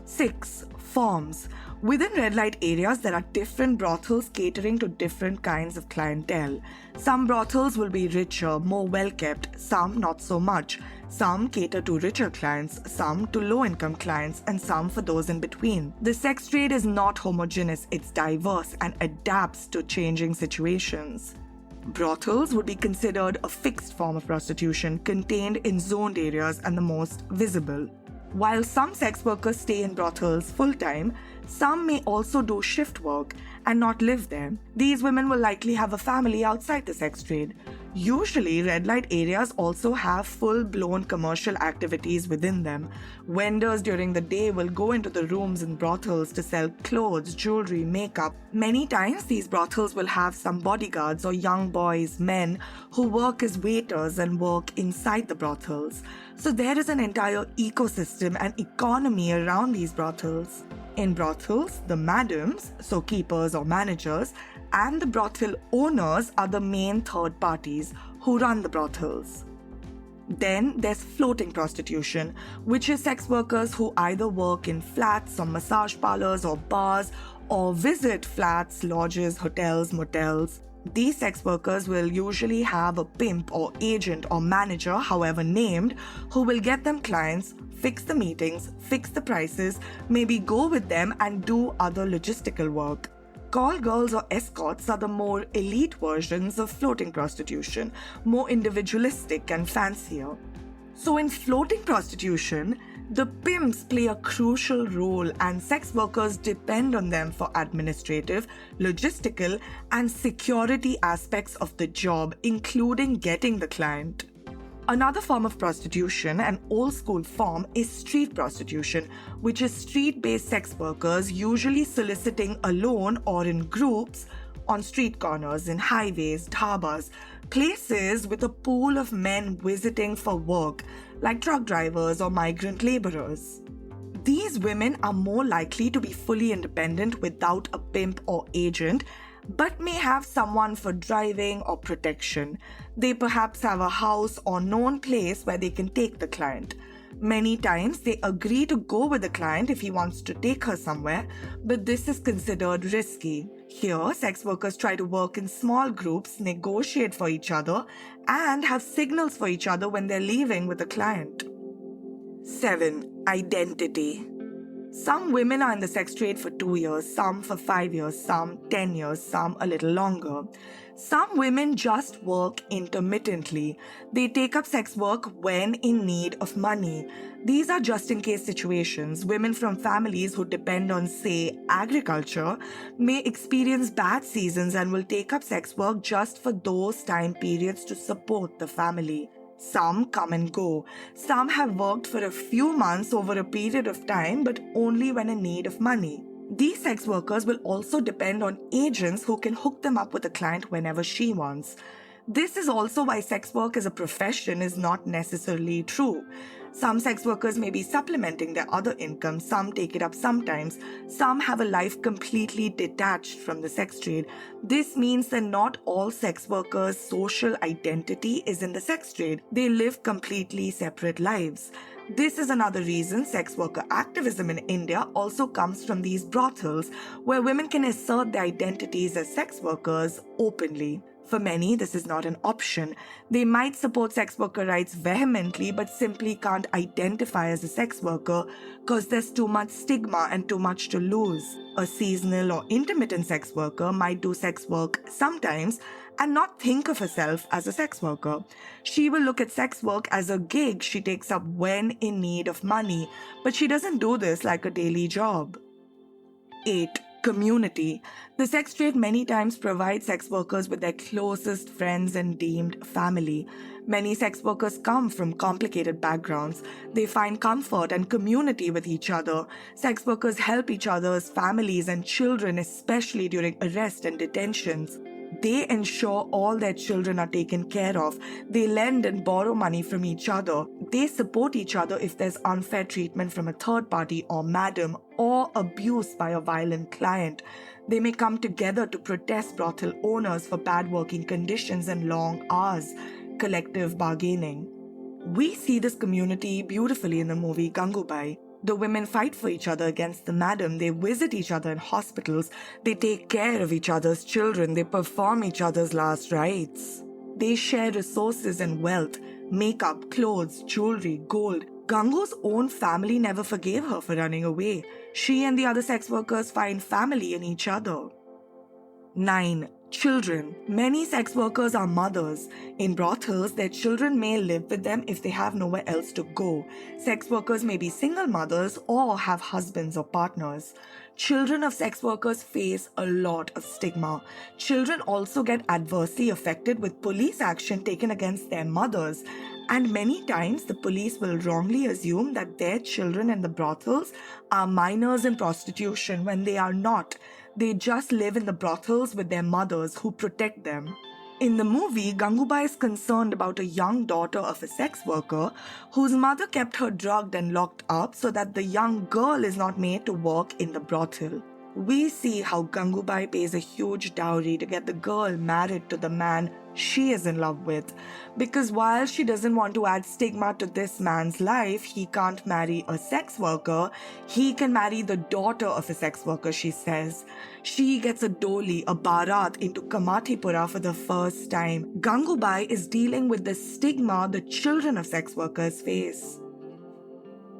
6. Forms. Within red light areas, there are different brothels catering to different kinds of clientele. Some brothels will be richer, more well-kept, some not so much. Some cater to richer clients, some to low-income clients, and some for those in between. The sex trade is not homogeneous, it's diverse and adapts to changing situations. Brothels would be considered a fixed form of prostitution contained in zoned areas and the most visible. While some sex workers stay in brothels full-time, some may also do shift work and not live there. These women will likely have a family outside the sex trade. Usually, red light areas also have full-blown commercial activities within them. Vendors during the day will go into the rooms in brothels to sell clothes, jewelry, makeup. Many times, these brothels will have some bodyguards or young boys, men, who work as waiters and work inside the brothels. So there is an entire ecosystem and economy around these brothels. In brothels, the madams, so keepers or managers, and the brothel owners are the main third parties who run the brothels. Then there's floating prostitution, which is sex workers who either work in flats or massage parlors or bars or visit flats, lodges, hotels, motels. These sex workers will usually have a pimp or agent or manager, however named, who will get them clients, fix the meetings, fix the prices, maybe go with them and do other logistical work. Call girls or escorts are the more elite versions of floating prostitution, more individualistic and fancier. So in floating prostitution, the pimps play a crucial role and sex workers depend on them for administrative, logistical, and security aspects of the job, including getting the client. Another form of prostitution, an old-school form, is street prostitution, which is street-based sex workers usually soliciting alone or in groups on street corners, in highways, dhabas, places with a pool of men visiting for work, like truck drivers or migrant laborers. These women are more likely to be fully independent without a pimp or agent, but may have someone for driving or protection. They perhaps have a house or known place where they can take the client. Many times they agree to go with the client if he wants to take her somewhere, but this is considered risky. Here, sex workers try to work in small groups, negotiate for each other, and have signals for each other when they're leaving with the client. 7. Identity. Some women are in the sex trade for 2 years, some for 5 years, some 10 years, some a little longer. Some women just work intermittently. They take up sex work when in need of money. These are just in case situations. Women from families who depend on, say, agriculture may experience bad seasons and will take up sex work just for those time periods to support the family. Some come and go. Some have worked for a few months over a period of time, but only when in need of money. These sex workers will also depend on agents who can hook them up with a client whenever she wants. This is also why sex work as a profession is not necessarily true. Some sex workers may be supplementing their other income, some take it up sometimes, some have a life completely detached from the sex trade. This means that not all sex workers' social identity is in the sex trade. They live completely separate lives. This is another reason sex worker activism in India also comes from these brothels, where women can assert their identities as sex workers openly. For many, this is not an option. They might support sex worker rights vehemently but simply can't identify as a sex worker because there's too much stigma and too much to lose. A seasonal or intermittent sex worker might do sex work sometimes and not think of herself as a sex worker. She will look at sex work as a gig she takes up when in need of money, but she doesn't do this like a daily job. 8. Community. The sex trade many times provides sex workers with their closest friends and deemed family. Many sex workers come from complicated backgrounds. They find comfort and community with each other. Sex workers help each other's families and children, especially during arrest and detentions. They ensure all their children are taken care of. They lend and borrow money from each other. They support each other if there's unfair treatment from a third party or madam or abuse by a violent client. They may come together to protest brothel owners for bad working conditions and long hours. Collective bargaining. We see this community beautifully in the movie Gangubai. The women fight for each other against the madam. They visit each other in hospitals. They take care of each other's children. They perform each other's last rites. They share resources and wealth, makeup, clothes, jewelry, gold. Gangu's own family never forgave her for running away. She and the other sex workers find family in each other. 9. Children. Many sex workers are mothers. In brothels, their children may live with them if they have nowhere else to go. Sex workers may be single mothers or have husbands or partners. Children of sex workers face a lot of stigma. Children also get adversely affected with police action taken against their mothers. And many times, the police will wrongly assume that their children in the brothels are minors in prostitution when they are not. They just live in the brothels with their mothers who protect them. In the movie, Gangubai is concerned about a young daughter of a sex worker whose mother kept her drugged and locked up so that the young girl is not made to work in the brothel. We see how Gangubai pays a huge dowry to get the girl married to the man she is in love with. Because while she doesn't want to add stigma to this man's life, he can't marry a sex worker. He can marry the daughter of a sex worker, she says. She gets a doli, a barat, into Kamathipura for the first time. Gangubai is dealing with the stigma the children of sex workers face.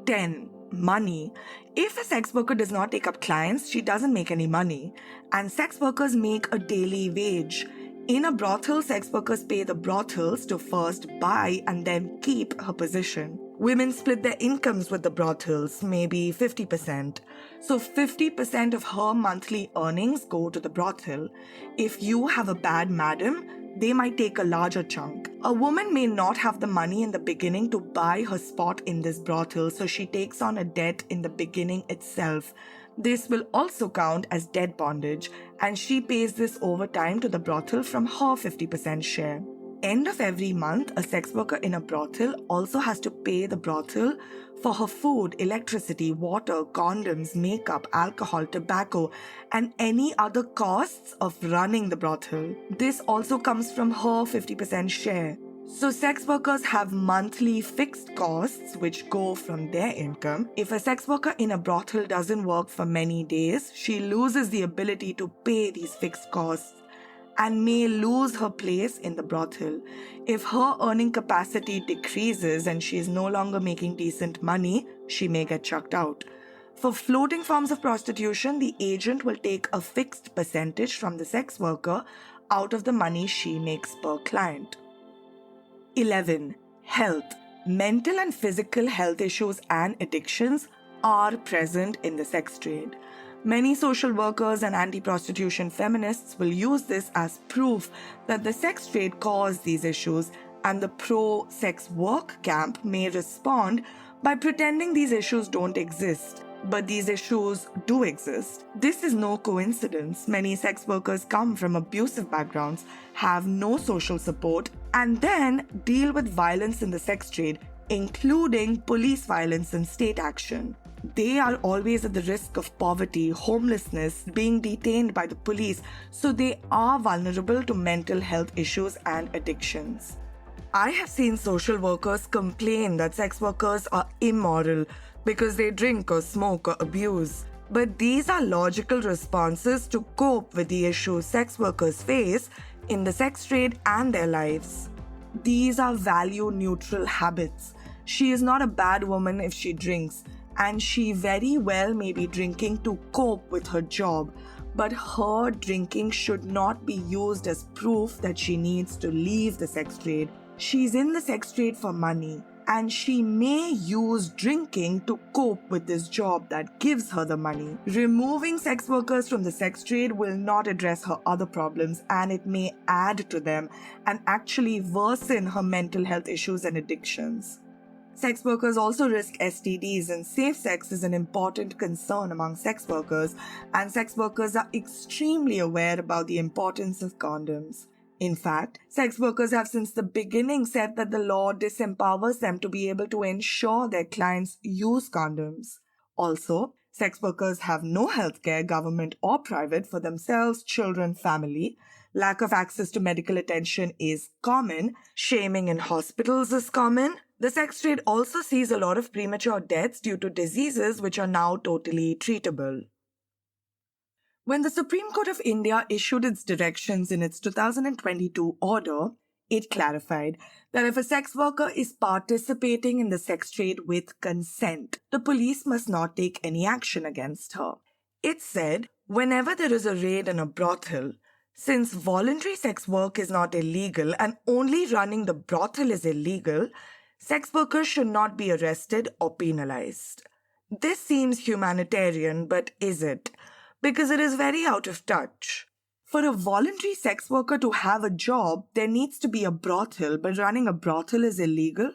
10. Money. If a sex worker does not take up clients, she doesn't make any money. And sex workers make a daily wage. In a brothel, sex workers pay the brothels to first buy and then keep her position. Women split their incomes with the brothels, maybe 50%. So 50% of her monthly earnings go to the brothel. If you have a bad madam, they might take a larger chunk. A woman may not have the money in the beginning to buy her spot in this brothel, so she takes on a debt in the beginning itself. This will also count as debt bondage, and she pays this over time to the brothel from her 50% share. End of every month, a sex worker in a brothel also has to pay the brothel for her food, electricity, water, condoms, makeup, alcohol, tobacco, and any other costs of running the brothel. This also comes from her 50% share. So sex workers have monthly fixed costs which go from their income. If a sex worker in a brothel doesn't work for many days, she loses the ability to pay these fixed costs and may lose her place in the brothel. If her earning capacity decreases and she is no longer making decent money, she may get chucked out. For floating forms of prostitution, the agent will take a fixed percentage from the sex worker out of the money she makes per client. 11. Health. Mental and physical health issues and addictions are present in the sex trade. Many social workers and anti-prostitution feminists will use this as proof that the sex trade caused these issues, and the pro-sex work camp may respond by pretending these issues don't exist. But these issues do exist. This is no coincidence. Many sex workers come from abusive backgrounds, have no social support, and then deal with violence in the sex trade, including police violence and state action. They are always at the risk of poverty, homelessness, being detained by the police, so they are vulnerable to mental health issues and addictions. I have seen social workers complain that sex workers are immoral because they drink or smoke or abuse. But these are logical responses to cope with the issues sex workers face in the sex trade and their lives. These are value-neutral habits. She is not a bad woman if she drinks, and she very well may be drinking to cope with her job, but her drinking should not be used as proof that she needs to leave the sex trade. She's in the sex trade for money, and she may use drinking to cope with this job that gives her the money. Removing sex workers from the sex trade will not address her other problems, and it may add to them and actually worsen her mental health issues and addictions. Sex workers also risk STDs, and safe sex is an important concern among sex workers, and sex workers are extremely aware about the importance of condoms. In fact, sex workers have since the beginning said that the law disempowers them to be able to ensure their clients use condoms. Also, sex workers have no healthcare, government or private, for themselves, children, family. Lack of access to medical attention is common. Shaming in hospitals is common. The sex trade also sees a lot of premature deaths due to diseases which are now totally treatable. When the Supreme Court of India issued its directions in its 2022 order, it clarified that if a sex worker is participating in the sex trade with consent, the police must not take any action against her. It said, whenever there is a raid in a brothel, since voluntary sex work is not illegal and only running the brothel is illegal, sex workers should not be arrested or penalized. This seems humanitarian, but is it? Because it is very out of touch. For a voluntary sex worker to have a job, there needs to be a brothel, but running a brothel is illegal.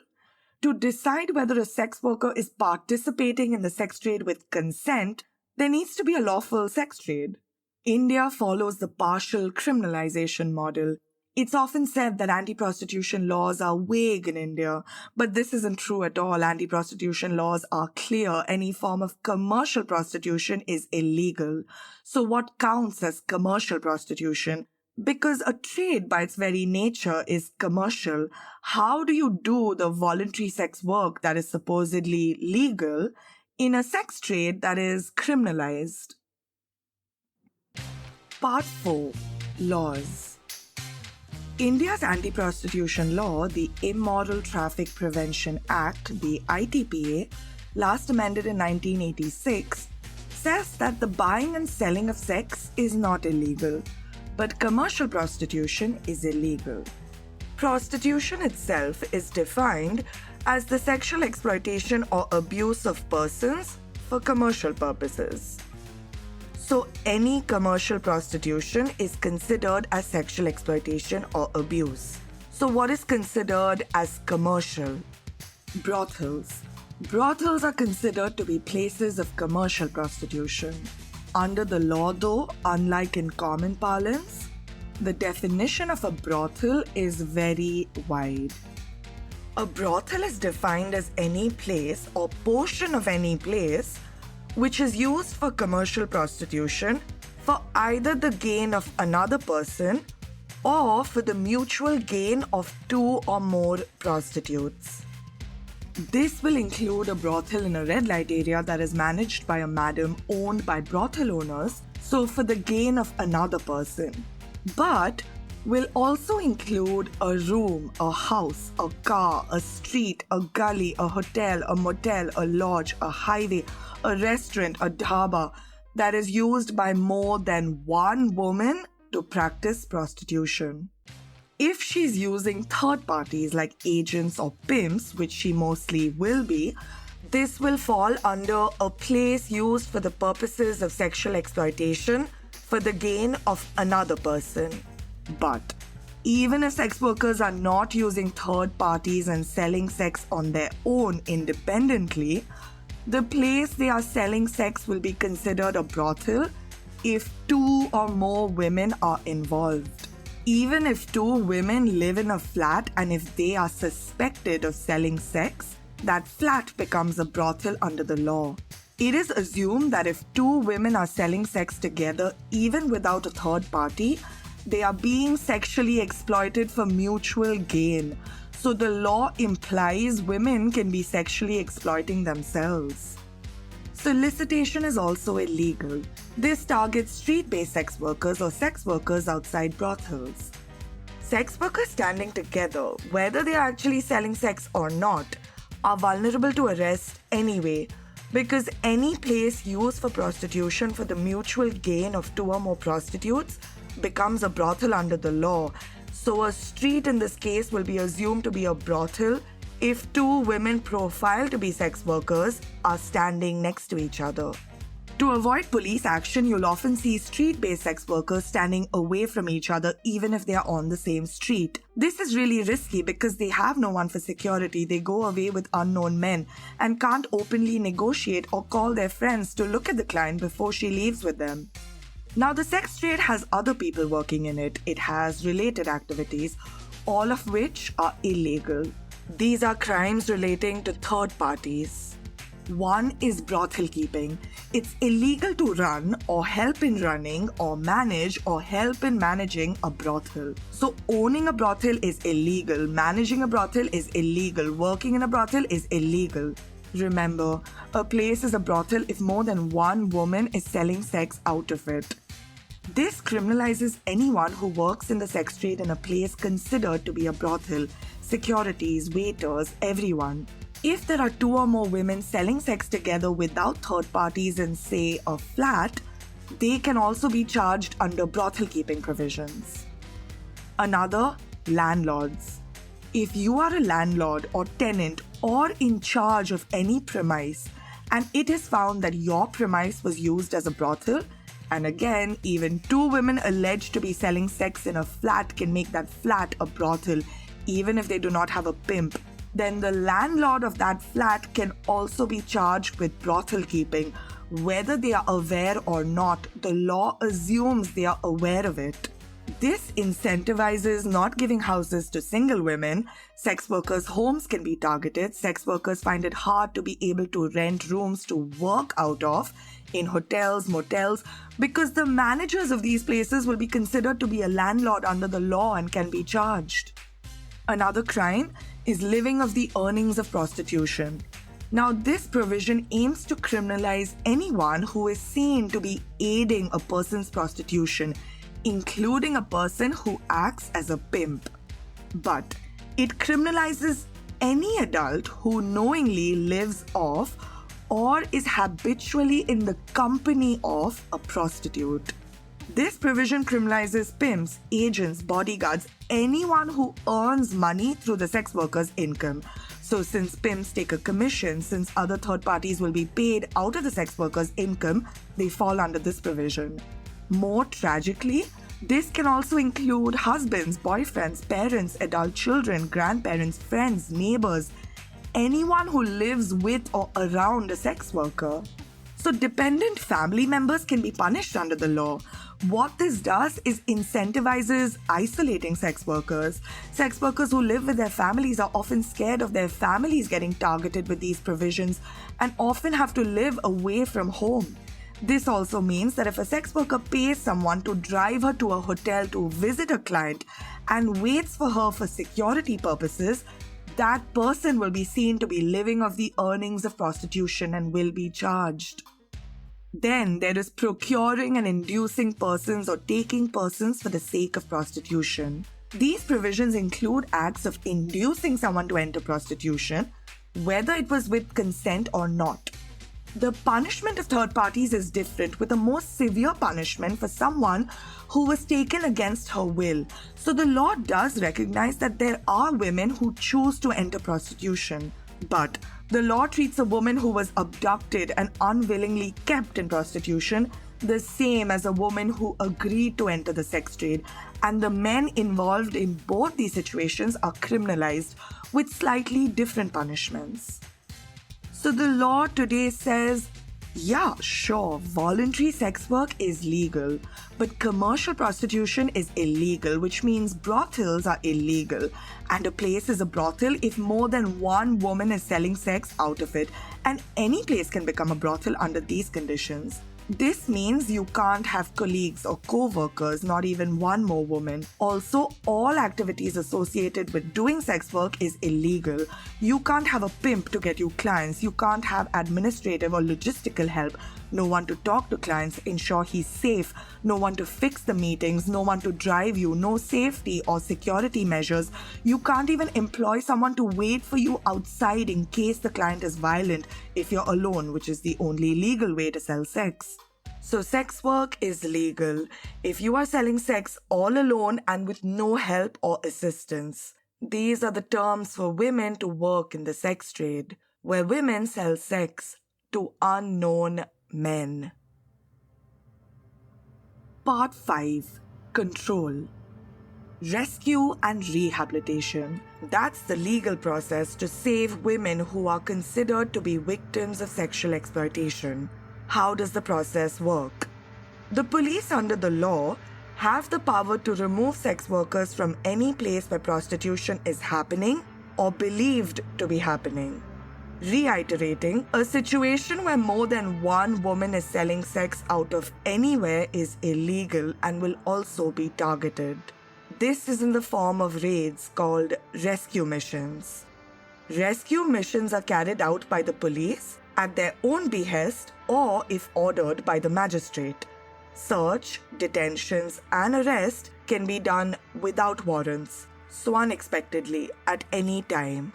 To decide whether a sex worker is participating in the sex trade with consent, there needs to be a lawful sex trade. India follows the partial criminalization model. It's often said that anti-prostitution laws are vague in India, but this isn't true at all. Anti-prostitution laws are clear. Any form of commercial prostitution is illegal. So what counts as commercial prostitution? Because a trade by its very nature is commercial, how do you do the voluntary sex work that is supposedly legal in a sex trade that is criminalized? Part 4. Laws. India's anti-prostitution law, the Immoral Traffic Prevention Act, the ITPA, last amended in 1986, says that the buying and selling of sex is not illegal, but commercial prostitution is illegal. Prostitution itself is defined as the sexual exploitation or abuse of persons for commercial purposes. So any commercial prostitution is considered as sexual exploitation or abuse. So what is considered as commercial? Brothels. Brothels are considered to be places of commercial prostitution. Under the law though, unlike in common parlance, the definition of a brothel is very wide. A brothel is defined as any place or portion of any place which is used for commercial prostitution for either the gain of another person or for the mutual gain of two or more prostitutes. This will include a brothel in a red light area that is managed by a madam owned by brothel owners, so for the gain of another person. But will also include a room, a house, a car, a street, a gully, a hotel, a motel, a lodge, a highway, a restaurant, a dhaba that is used by more than one woman to practice prostitution. If she's using third parties like agents or pimps, which she mostly will be, this will fall under a place used for the purposes of sexual exploitation for the gain of another person. But even if sex workers are not using third parties and selling sex on their own independently, the place they are selling sex will be considered a brothel if 2 or more women are involved. Even if 2 women live in a flat and if they are suspected of selling sex, that flat becomes a brothel under the law. It is assumed that if 2 women are selling sex together, even without a third party, they are being sexually exploited for mutual gain. So the law implies women can be sexually exploiting themselves. Solicitation is also illegal. This targets street-based sex workers or sex workers outside brothels. Sex workers standing together, whether they are actually selling sex or not, are vulnerable to arrest anyway, because any place used for prostitution for the mutual gain of 2 or more prostitutes becomes a brothel under the law. So a street in this case will be assumed to be a brothel if 2 women profiled to be sex workers are standing next to each other. To avoid police action, you'll often see street-based sex workers standing away from each other even if they are on the same street. This is really risky because they have no one for security. They go away with unknown men and can't openly negotiate or call their friends to look at the client before she leaves with them. Now, the sex trade has other people working in it. It has related activities, all of which are illegal. These are crimes relating to third parties. One is brothel keeping. It's illegal to run or help in running or manage or help in managing a brothel. So owning a brothel is illegal, managing a brothel is illegal, working in a brothel is illegal. Remember, a place is a brothel if more than one woman is selling sex out of it. This criminalizes anyone who works in the sex trade in a place considered to be a brothel, securities, waiters, everyone. If there are 2 or more women selling sex together without third parties in, say, a flat, they can also be charged under brothel keeping provisions. Another, landlords. If you are a landlord or tenant or in charge of any premise and it is found that your premise was used as a brothel, and again, even 2 women alleged to be selling sex in a flat can make that flat a brothel, even if they do not have a pimp, then the landlord of that flat can also be charged with brothel keeping. Whether they are aware or not, the law assumes they are aware of it. This incentivizes not giving houses to single women. Sex workers' homes can be targeted. Sex workers find it hard to be able to rent rooms to work out of in hotels, motels, because the managers of these places will be considered to be a landlord under the law and can be charged. Another crime is living of the earnings of prostitution. Now, this provision aims to criminalize anyone who is seen to be aiding a person's prostitution, including a person who acts as a pimp. But it criminalizes any adult who knowingly lives off or is habitually in the company of a prostitute. This provision criminalizes pimps, agents, bodyguards, anyone who earns money through the sex worker's income. So since pimps take a commission, since other third parties will be paid out of the sex worker's income, they fall under this provision. More tragically, this can also include husbands, boyfriends, parents, adult children, grandparents, friends, neighbors, anyone who lives with or around a sex worker. So dependent family members can be punished under the law. What this does is incentivizes isolating sex workers. Sex workers who live with their families are often scared of their families getting targeted with these provisions and often have to live away from home. This also means that if a sex worker pays someone to drive her to a hotel to visit a client and waits for her for security purposes, that person will be seen to be living off the earnings of prostitution and will be charged. Then there is procuring and inducing persons or taking persons for the sake of prostitution. These provisions include acts of inducing someone to enter prostitution, whether it was with consent or not. The punishment of third parties is different, with a more severe punishment for someone who was taken against her will. So the law does recognize that there are women who choose to enter prostitution. But the law treats a woman who was abducted and unwillingly kept in prostitution the same as a woman who agreed to enter the sex trade, and the men involved in both these situations are criminalized with slightly different punishments. So the law today says, yeah, sure, voluntary sex work is legal, but commercial prostitution is illegal, which means brothels are illegal, and a place is a brothel if more than one woman is selling sex out of it, and any place can become a brothel under these conditions. This means you can't have colleagues or co-workers, not even one more woman. Also, all activities associated with doing sex work is illegal. You can't have a pimp to get you clients. You can't have administrative or logistical help. No one to talk to clients, ensure he's safe. No one to fix the meetings. No one to drive you. No safety or security measures. You can't even employ someone to wait for you outside in case the client is violent if you're alone, which is the only legal way to sell sex. So sex work is legal if you are selling sex all alone and with no help or assistance. These are the terms for women to work in the sex trade, where women sell sex to unknown men. Part 5. Control. Rescue and rehabilitation. That's the legal process to save women who are considered to be victims of sexual exploitation. How does the process work? The police under the law have the power to remove sex workers from any place where prostitution is happening or believed to be happening. Reiterating, a situation where more than one woman is selling sex out of anywhere is illegal and will also be targeted. This is in the form of raids called rescue missions. Rescue missions are carried out by the police at their own behest or if ordered by the magistrate. Search, detentions, and arrest can be done without warrants, so unexpectedly at any time.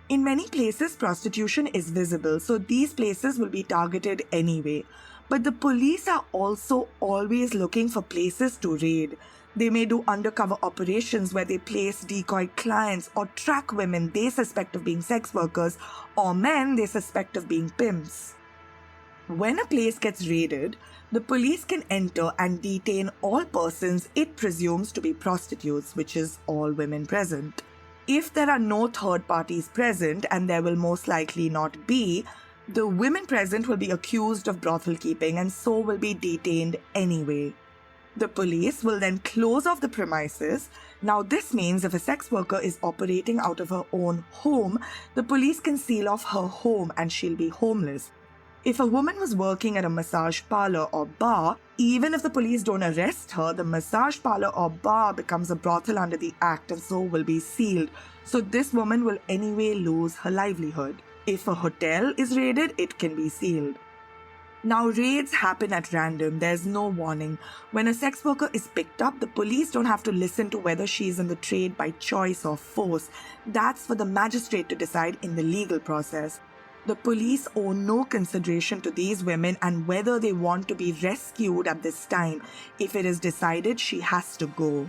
In many places, prostitution is visible, so these places will be targeted anyway. But the police are also always looking for places to raid. They may do undercover operations where they place decoy clients or track women they suspect of being sex workers or men they suspect of being pimps. When a place gets raided, the police can enter and detain all persons it presumes to be prostitutes, which is all women present. If there are no third parties present, and there will most likely not be, the women present will be accused of brothel keeping and so will be detained anyway. The police will then close off the premises. Now this means if a sex worker is operating out of her own home, the police can seal off her home and she'll be homeless. If a woman was working at a massage parlor or bar, even if the police don't arrest her, the massage parlor or bar becomes a brothel under the act and so will be sealed. So this woman will anyway lose her livelihood. If a hotel is raided, it can be sealed. Now raids happen at random, there's no warning. When a sex worker is picked up, the police don't have to listen to whether she is in the trade by choice or force. That's for the magistrate to decide in the legal process. The police owe no consideration to these women and whether they want to be rescued at this time. If it is decided, she has to go.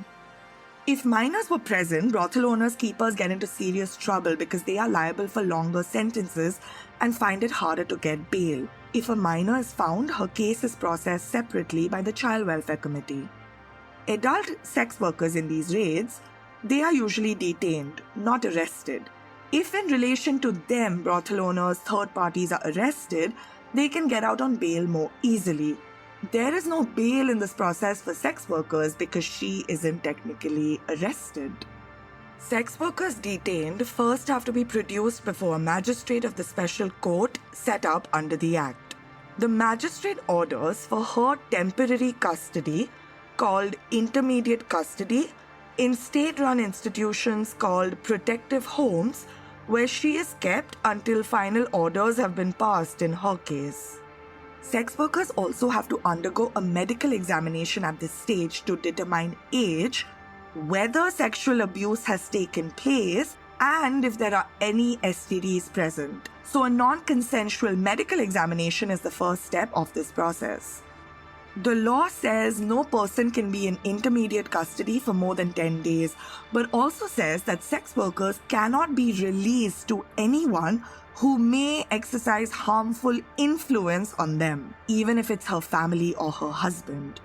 If minors were present, brothel owners' keepers get into serious trouble because they are liable for longer sentences and find it harder to get bail. If a minor is found, her case is processed separately by the Child Welfare Committee. Adult sex workers in these raids, they are usually detained, not arrested. If in relation to them, brothel owners, third parties are arrested, they can get out on bail more easily. There is no bail in this process for sex workers because she isn't technically arrested. Sex workers detained first have to be produced before a magistrate of the special court set up under the Act. The magistrate orders for her temporary custody, called intermediate custody, in state-run institutions called protective homes, where she is kept until final orders have been passed in her case. Sex workers also have to undergo a medical examination at this stage to determine age, whether sexual abuse has taken place, and if there are any STDs present. So a non-consensual medical examination is the first step of this process. The law says no person can be in intermediate custody for more than 10 days, but also says that sex workers cannot be released to anyone who may exercise harmful influence on them, even if it's her family or her husband.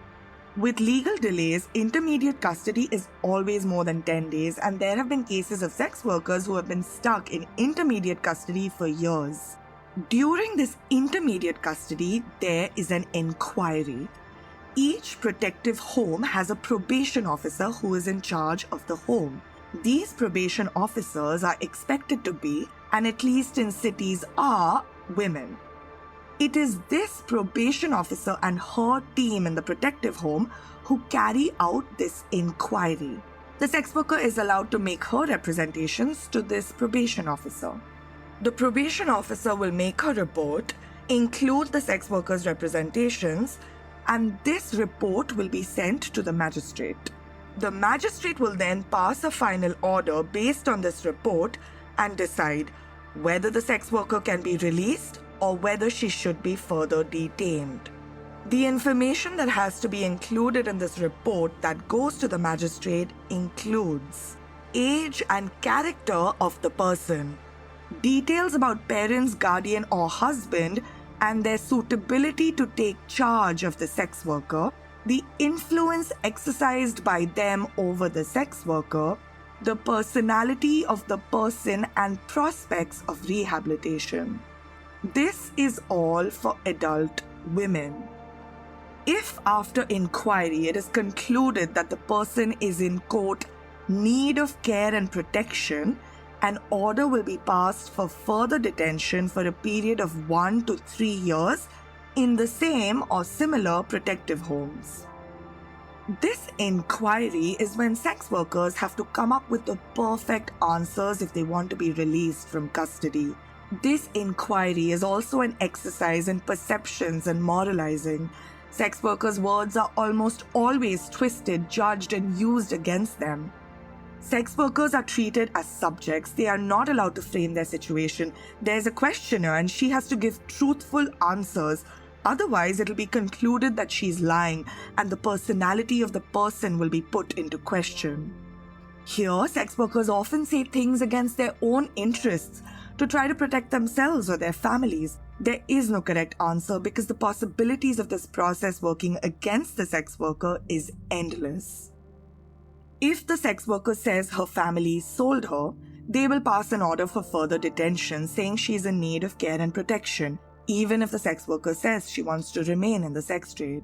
With legal delays, intermediate custody is always more than 10 days, and there have been cases of sex workers who have been stuck in intermediate custody for years. During this intermediate custody, there is an inquiry. Each protective home has a probation officer who is in charge of the home. These probation officers are expected to be, and at least in cities are, women. It is this probation officer and her team in the protective home who carry out this inquiry. The sex worker is allowed to make her representations to this probation officer. The probation officer will make a report, include the sex worker's representations, and this report will be sent to the magistrate. The magistrate will then pass a final order based on this report and decide whether the sex worker can be released or whether she should be further detained. The information that has to be included in this report that goes to the magistrate includes age and character of the person, details about parents, guardian, or husband and their suitability to take charge of the sex worker, the influence exercised by them over the sex worker, the personality of the person, and prospects of rehabilitation. This is all for adult women. If after inquiry it is concluded that the person is in quote, need of care and protection, an order will be passed for further detention for a period of 1 to 3 years in the same or similar protective homes. This inquiry is when sex workers have to come up with the perfect answers if they want to be released from custody. This inquiry is also an exercise in perceptions and moralizing. Sex workers' words are almost always twisted, judged, and used against them. Sex workers are treated as subjects. They are not allowed to frame their situation. There's a questioner and she has to give truthful answers. Otherwise, it'll be concluded that she's lying and the personality of the person will be put into question. Here, sex workers often say things against their own interests to try to protect themselves or their families. There is no correct answer because the possibilities of this process working against the sex worker is endless. If the sex worker says her family sold her, they will pass an order for further detention saying she's in need of care and protection, even if the sex worker says she wants to remain in the sex trade.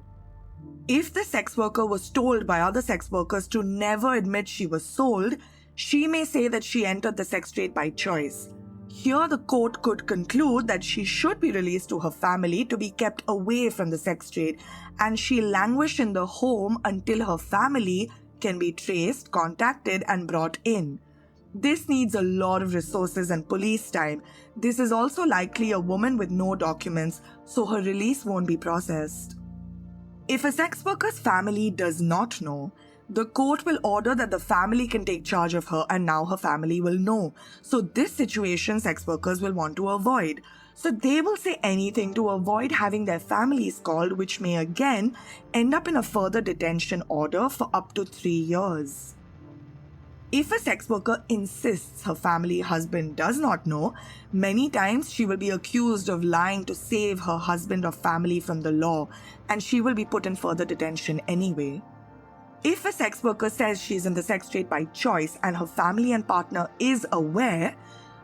If the sex worker was told by other sex workers to never admit she was sold, she may say that she entered the sex trade by choice. Here, the court could conclude that she should be released to her family to be kept away from the sex trade, and she languish in the home until her family can be traced, contacted, and brought in. This needs a lot of resources and police time. This is also likely a woman with no documents, so her release won't be processed. If a sex worker's family does not know, the court will order that the family can take charge of her and now her family will know. So this situation sex workers will want to avoid. So they will say anything to avoid having their families called, which may again end up in a further detention order for up to 3 years. If a sex worker insists her family husband does not know, many times she will be accused of lying to save her husband or family from the law, and she will be put in further detention anyway. If a sex worker says she is in the sex trade by choice and her family and partner is aware,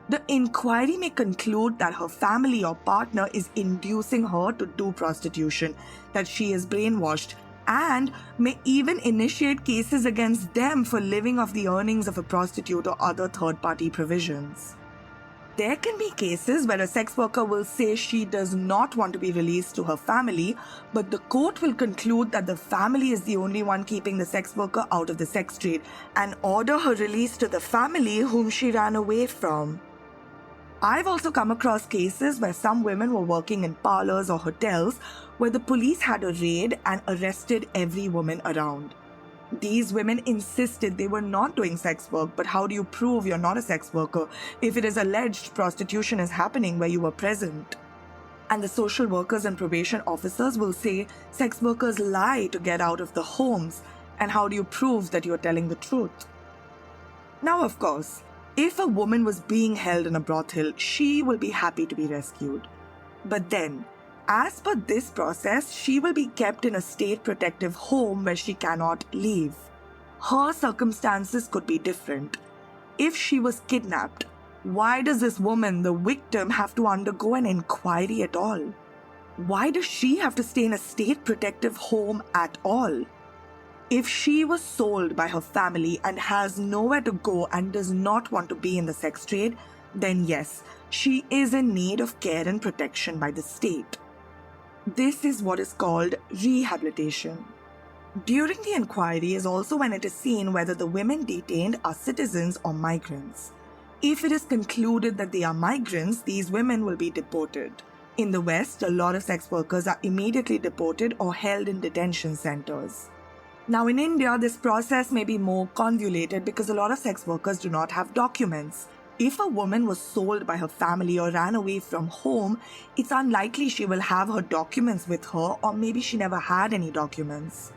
the inquiry may conclude that her family or partner is inducing her to do prostitution, that she is brainwashed, and may even initiate cases against them for living off the earnings of a prostitute or other third-party provisions. There can be cases where a sex worker will say she does not want to be released to her family, but the court will conclude that the family is the only one keeping the sex worker out of the sex trade and order her release to the family whom she ran away from. I've also come across cases where some women were working in parlors or hotels where the police had a raid and arrested every woman around. These women insisted they were not doing sex work, but how do you prove you're not a sex worker if it is alleged prostitution is happening where you were present? And the social workers and probation officers will say sex workers lie to get out of the homes, and how do you prove that you're telling the truth? Now, of course, if a woman was being held in a brothel, she will be happy to be rescued. But then, as per this process, she will be kept in a state protective home where she cannot leave. Her circumstances could be different. If she was kidnapped, why does this woman, the victim, have to undergo an inquiry at all? Why does she have to stay in a state protective home at all? If she was sold by her family and has nowhere to go and does not want to be in the sex trade, then yes, she is in need of care and protection by the state. This is what is called rehabilitation. During the inquiry is also when it is seen whether the women detained are citizens or migrants. If it is concluded that they are migrants, these women will be deported. In the West, a lot of sex workers are immediately deported or held in detention centers. Now in India, this process may be more convoluted because a lot of sex workers do not have documents. If a woman was sold by her family or ran away from home, it's unlikely she will have her documents with her, or maybe she never had any documents.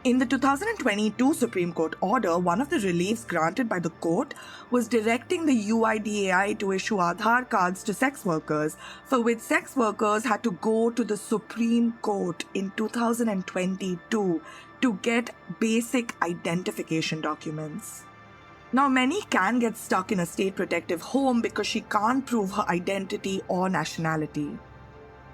In the 2022 Supreme Court order, one of the reliefs granted by the court was directing the UIDAI to issue Aadhaar cards to sex workers, for which sex workers had to go to the Supreme Court in 2022 to get basic identification documents. Now, many can get stuck in a state protective home because she can't prove her identity or nationality.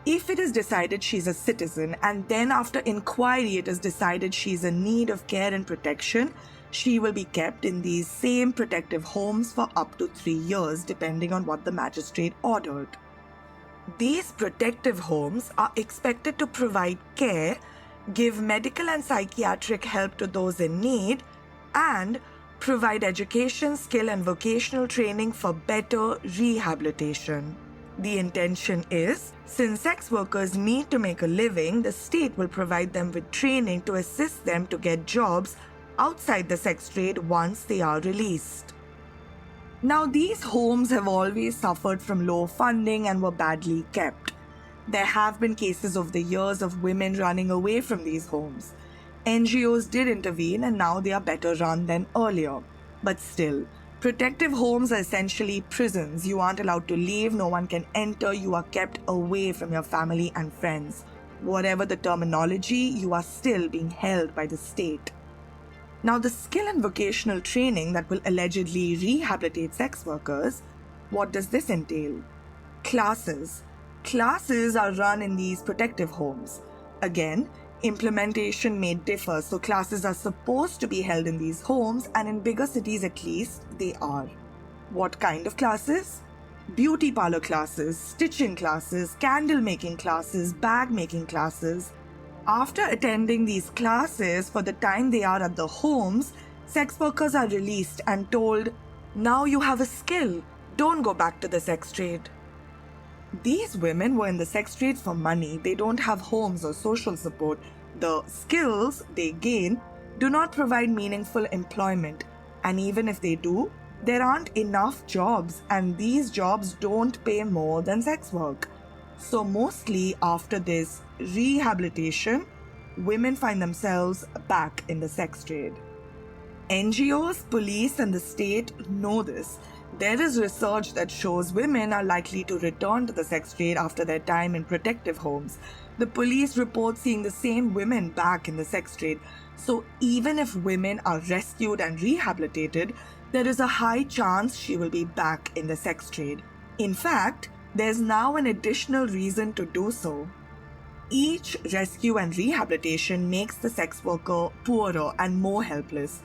If it is decided she's a citizen and then after inquiry it is decided she's in need of care and protection, she will be kept in these same protective homes for up to 3 years depending on what the magistrate ordered. These protective homes are expected to provide care, give medical and psychiatric help to those in need, and provide education, skill and vocational training for better rehabilitation. The intention is, since sex workers need to make a living, the state will provide them with training to assist them to get jobs outside the sex trade once they are released. Now, these homes have always suffered from low funding and were badly kept. There have been cases over the years of women running away from these homes. NGOs did intervene and now they are better run than earlier. But still, protective homes are essentially prisons. You aren't allowed to leave, no one can enter, you are kept away from your family and friends. Whatever the terminology, you are still being held by the state. Now, the skill and vocational training that will allegedly rehabilitate sex workers, what does this entail? Classes. Classes are run in these protective homes. Again, implementation may differ, so classes are supposed to be held in these homes, and in bigger cities at least, they are. What kind of classes? Beauty parlor classes, stitching classes, candle making classes, bag making classes. After attending these classes for the time they are at the homes, sex workers are released and told, now you have a skill, don't go back to the sex trade. These women were in the sex trade for money. They don't have homes or social support. The skills they gain do not provide meaningful employment. And even if they do, there aren't enough jobs, and these jobs don't pay more than sex work. So mostly after this rehabilitation, women find themselves back in the sex trade. NGOs, police, and the state know this. There is research that shows women are likely to return to the sex trade after their time in protective homes. The police report seeing the same women back in the sex trade. So even if women are rescued and rehabilitated, there is a high chance she will be back in the sex trade. In fact, there's now an additional reason to do so. Each rescue and rehabilitation makes the sex worker poorer and more helpless.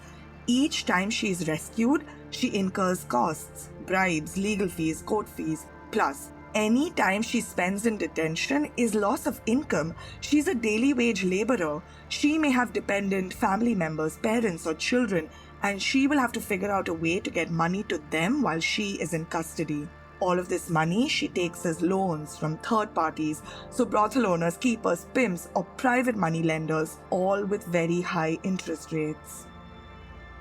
Each time she is rescued, she incurs costs, bribes, legal fees, court fees. Plus, any time she spends in detention is loss of income. She's a daily wage laborer. She may have dependent family members, parents, or children, and she will have to figure out a way to get money to them while she is in custody. all of this money she takes as loans from third parties, so brothel owners, keepers, pimps, or private money lenders, all with very high interest rates.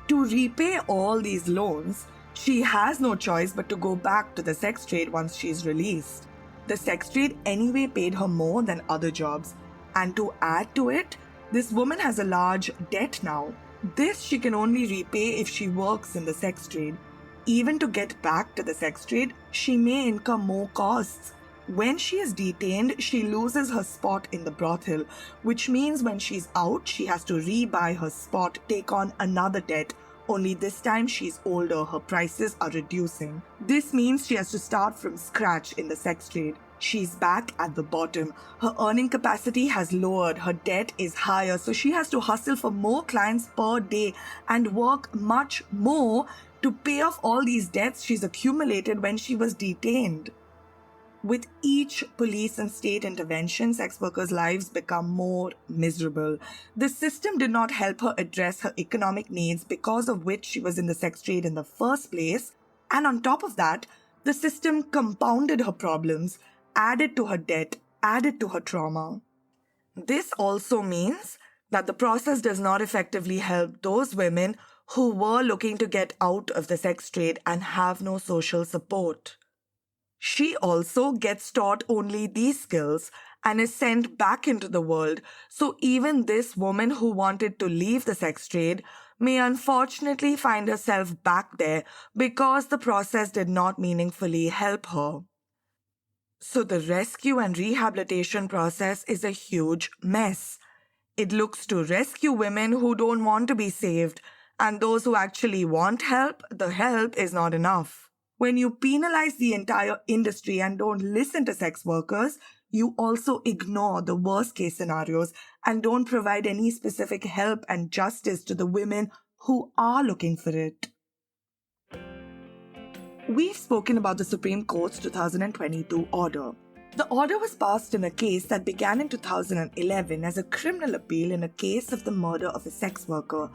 To repay all these loans, she has no choice but to go back to the sex trade once she's released. The sex trade anyway paid her more than other jobs, and to add to it, this woman has a large debt now. This she can only repay if she works in the sex trade. Even to get back to the sex trade, she may incur more costs. When she is detained, she loses her spot in the brothel, which means when she's out, she has to rebuy her spot, take on another debt. Only this time she's older, her prices are reducing. This means she has to start from scratch in the sex trade. She's back at the bottom. Her earning capacity has lowered, her debt is higher, so she has to hustle for more clients per day and work much more to pay off all these debts she's accumulated when she was detained. With each police and state intervention, sex workers' lives become more miserable. The system did not help her address her economic needs, because of which she was in the sex trade in the first place. And on top of that, the system compounded her problems, added to her debt, added to her trauma. This also means that the process does not effectively help those women who were looking to get out of the sex trade and have no social support. She also gets taught only these skills and is sent back into the world, so even this woman who wanted to leave the sex trade may unfortunately find herself back there because the process did not meaningfully help her. So the rescue and rehabilitation process is a huge mess. It looks to rescue women who don't want to be saved, and those who actually want help, the help is not enough. When you penalize the entire industry and don't listen to sex workers, you also ignore the worst case scenarios and don't provide any specific help and justice to the women who are looking for it. We've spoken about the Supreme Court's 2022 order. The order was passed in a case that began in 2011 as a criminal appeal in a case of the murder of a sex worker,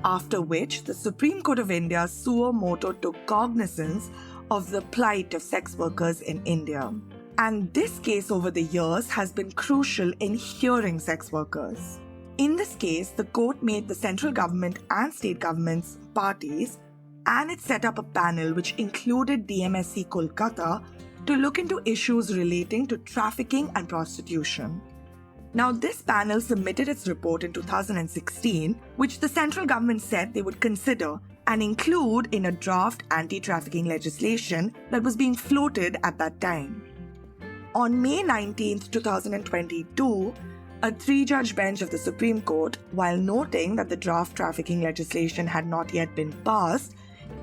after which the Supreme Court of India suo motu took cognizance of the plight of sex workers in India. And this case over the years has been crucial in hearing sex workers. In this case, the court made the central government and state governments parties, and it set up a panel which included DMSC Kolkata to look into issues relating to trafficking and prostitution. Now, this panel submitted its report in 2016, which the central government said they would consider and include in a draft anti-trafficking legislation that was being floated at that time. On May 19, 2022, a three-judge bench of the Supreme Court, while noting that the draft trafficking legislation had not yet been passed,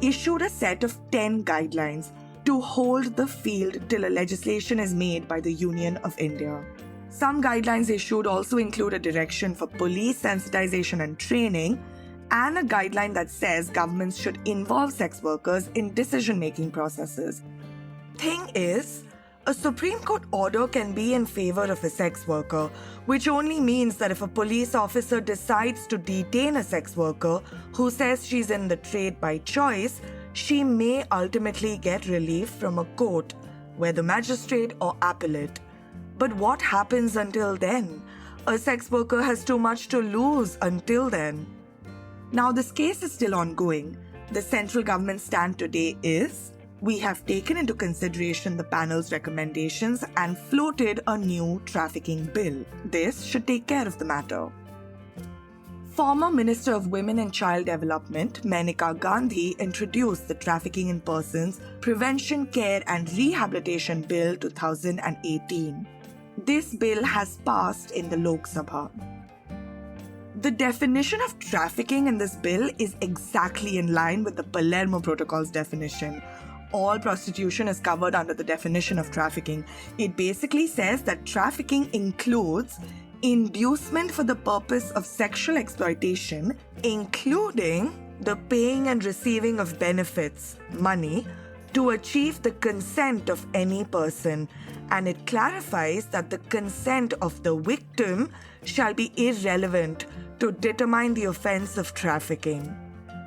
issued a set of 10 guidelines to hold the field till a legislation is made by the Union of India. Some guidelines issued also include a direction for police sensitization and training, and a guideline that says governments should involve sex workers in decision-making processes. Thing is, a Supreme Court order can be in favor of a sex worker, which only means that if a police officer decides to detain a sex worker who says she's in the trade by choice, she may ultimately get relief from a court, whether magistrate or appellate. But what happens until then? A sex worker has too much to lose until then. Now, this case is still ongoing. The central government's stand today is, we have taken into consideration the panel's recommendations and floated a new trafficking bill. This should take care of the matter. Former Minister of Women and Child Development, Maneka Gandhi, introduced the Trafficking in Persons Prevention, Care and Rehabilitation Bill 2018. This bill has passed in the Lok Sabha. The definition of trafficking in this bill is exactly in line with the Palermo Protocol's definition. All prostitution is covered under the definition of trafficking. It basically says that trafficking includes inducement for the purpose of sexual exploitation, including the paying and receiving of benefits, money, to achieve the consent of any person, and it clarifies that the consent of the victim shall be irrelevant to determine the offense of trafficking.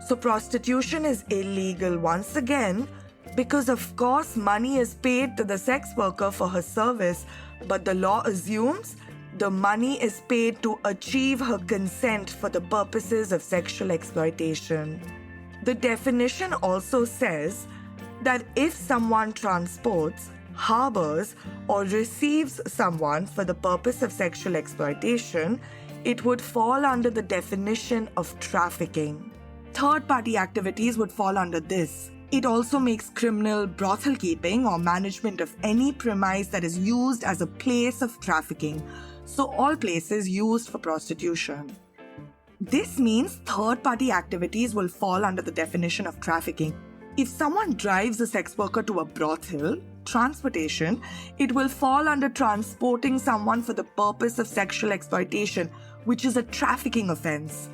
So prostitution is illegal once again Because of course money is paid to the sex worker for her service, but the law assumes the money is paid to achieve her consent for the purposes of sexual exploitation. The definition also says that if someone transports, harbors, or receives someone for the purpose of sexual exploitation, it would fall under the definition of trafficking. Third-party activities would fall under this. It also makes criminal brothel keeping or management of any premise that is used as a place of trafficking, so all places used for prostitution. This means third-party activities will fall under the definition of trafficking. If someone drives a sex worker to a brothel, transportation, it will fall under transporting someone for the purpose of sexual exploitation, which is a trafficking offense.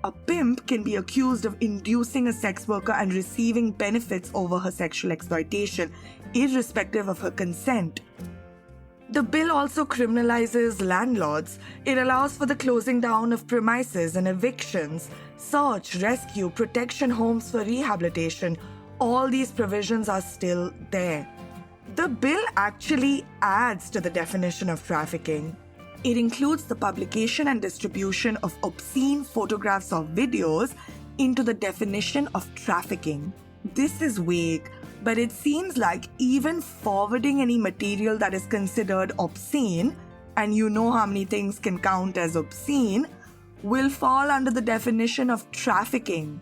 A pimp can be accused of inducing a sex worker and receiving benefits over her sexual exploitation, irrespective of her consent. The bill also criminalizes landlords. It allows for the closing down of premises and evictions, search, rescue, protection homes for rehabilitation. All these provisions are still there. The bill actually adds to the definition of trafficking. It includes the publication and distribution of obscene photographs or videos into the definition of trafficking. This is vague, but it seems like even forwarding any material that is considered obscene, and you know how many things can count as obscene, will fall under the definition of trafficking.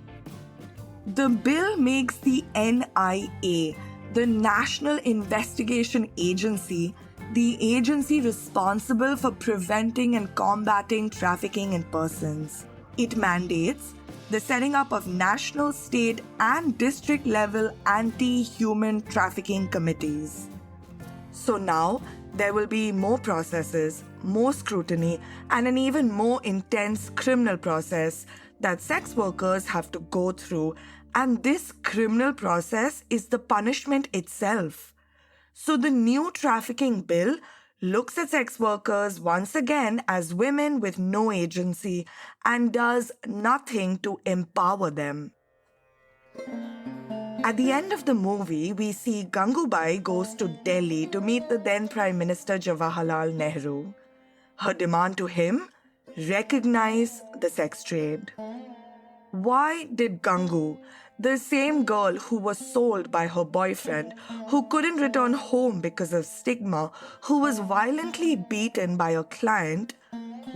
The bill makes the NIA, the National Investigation Agency, the agency responsible for preventing and combating trafficking in persons. It mandates the setting up of national, state, and district level anti-human trafficking committees. So now there will be more processes, more scrutiny, and an even more intense criminal process that sex workers have to go through, and this criminal process is the punishment itself. So the new trafficking bill looks at sex workers once again as women with no agency and does nothing to empower them. At the end of the movie, we see Gangubai goes to Delhi to meet the then Prime Minister Jawaharlal Nehru. Her demand to him? Recognize the sex trade. Why did Gangu, the same girl who was sold by her boyfriend, who couldn't return home because of stigma, who was violently beaten by a client,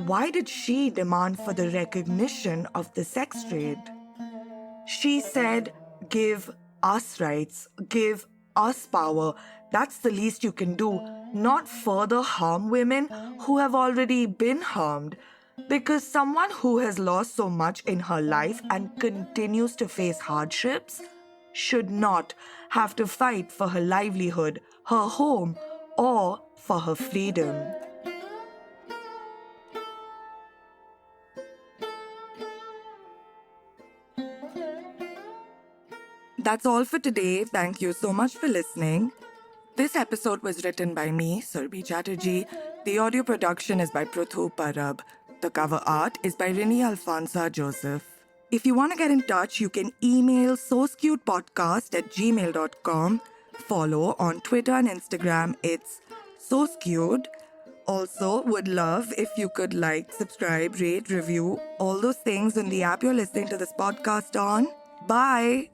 why did she demand for the recognition of the sex trade? She said, give us rights, give us power. That's the least you can do, not further harm women who have already been harmed. Because someone who has lost so much in her life and continues to face hardships should not have to fight for her livelihood, her home, or for her freedom. That's all for today. Thank you so much for listening. This episode was written by me, Surabhi Chatterjee. The audio production is by Pruthu Parab. The cover art is by Rini Alphonsa Joseph. If you want to get in touch, you can email soscutepodcast@gmail.com. Follow on Twitter and Instagram. It's soscute. Also, would love if you could like, subscribe, rate, review, all those things in the app you're listening to this podcast on. Bye!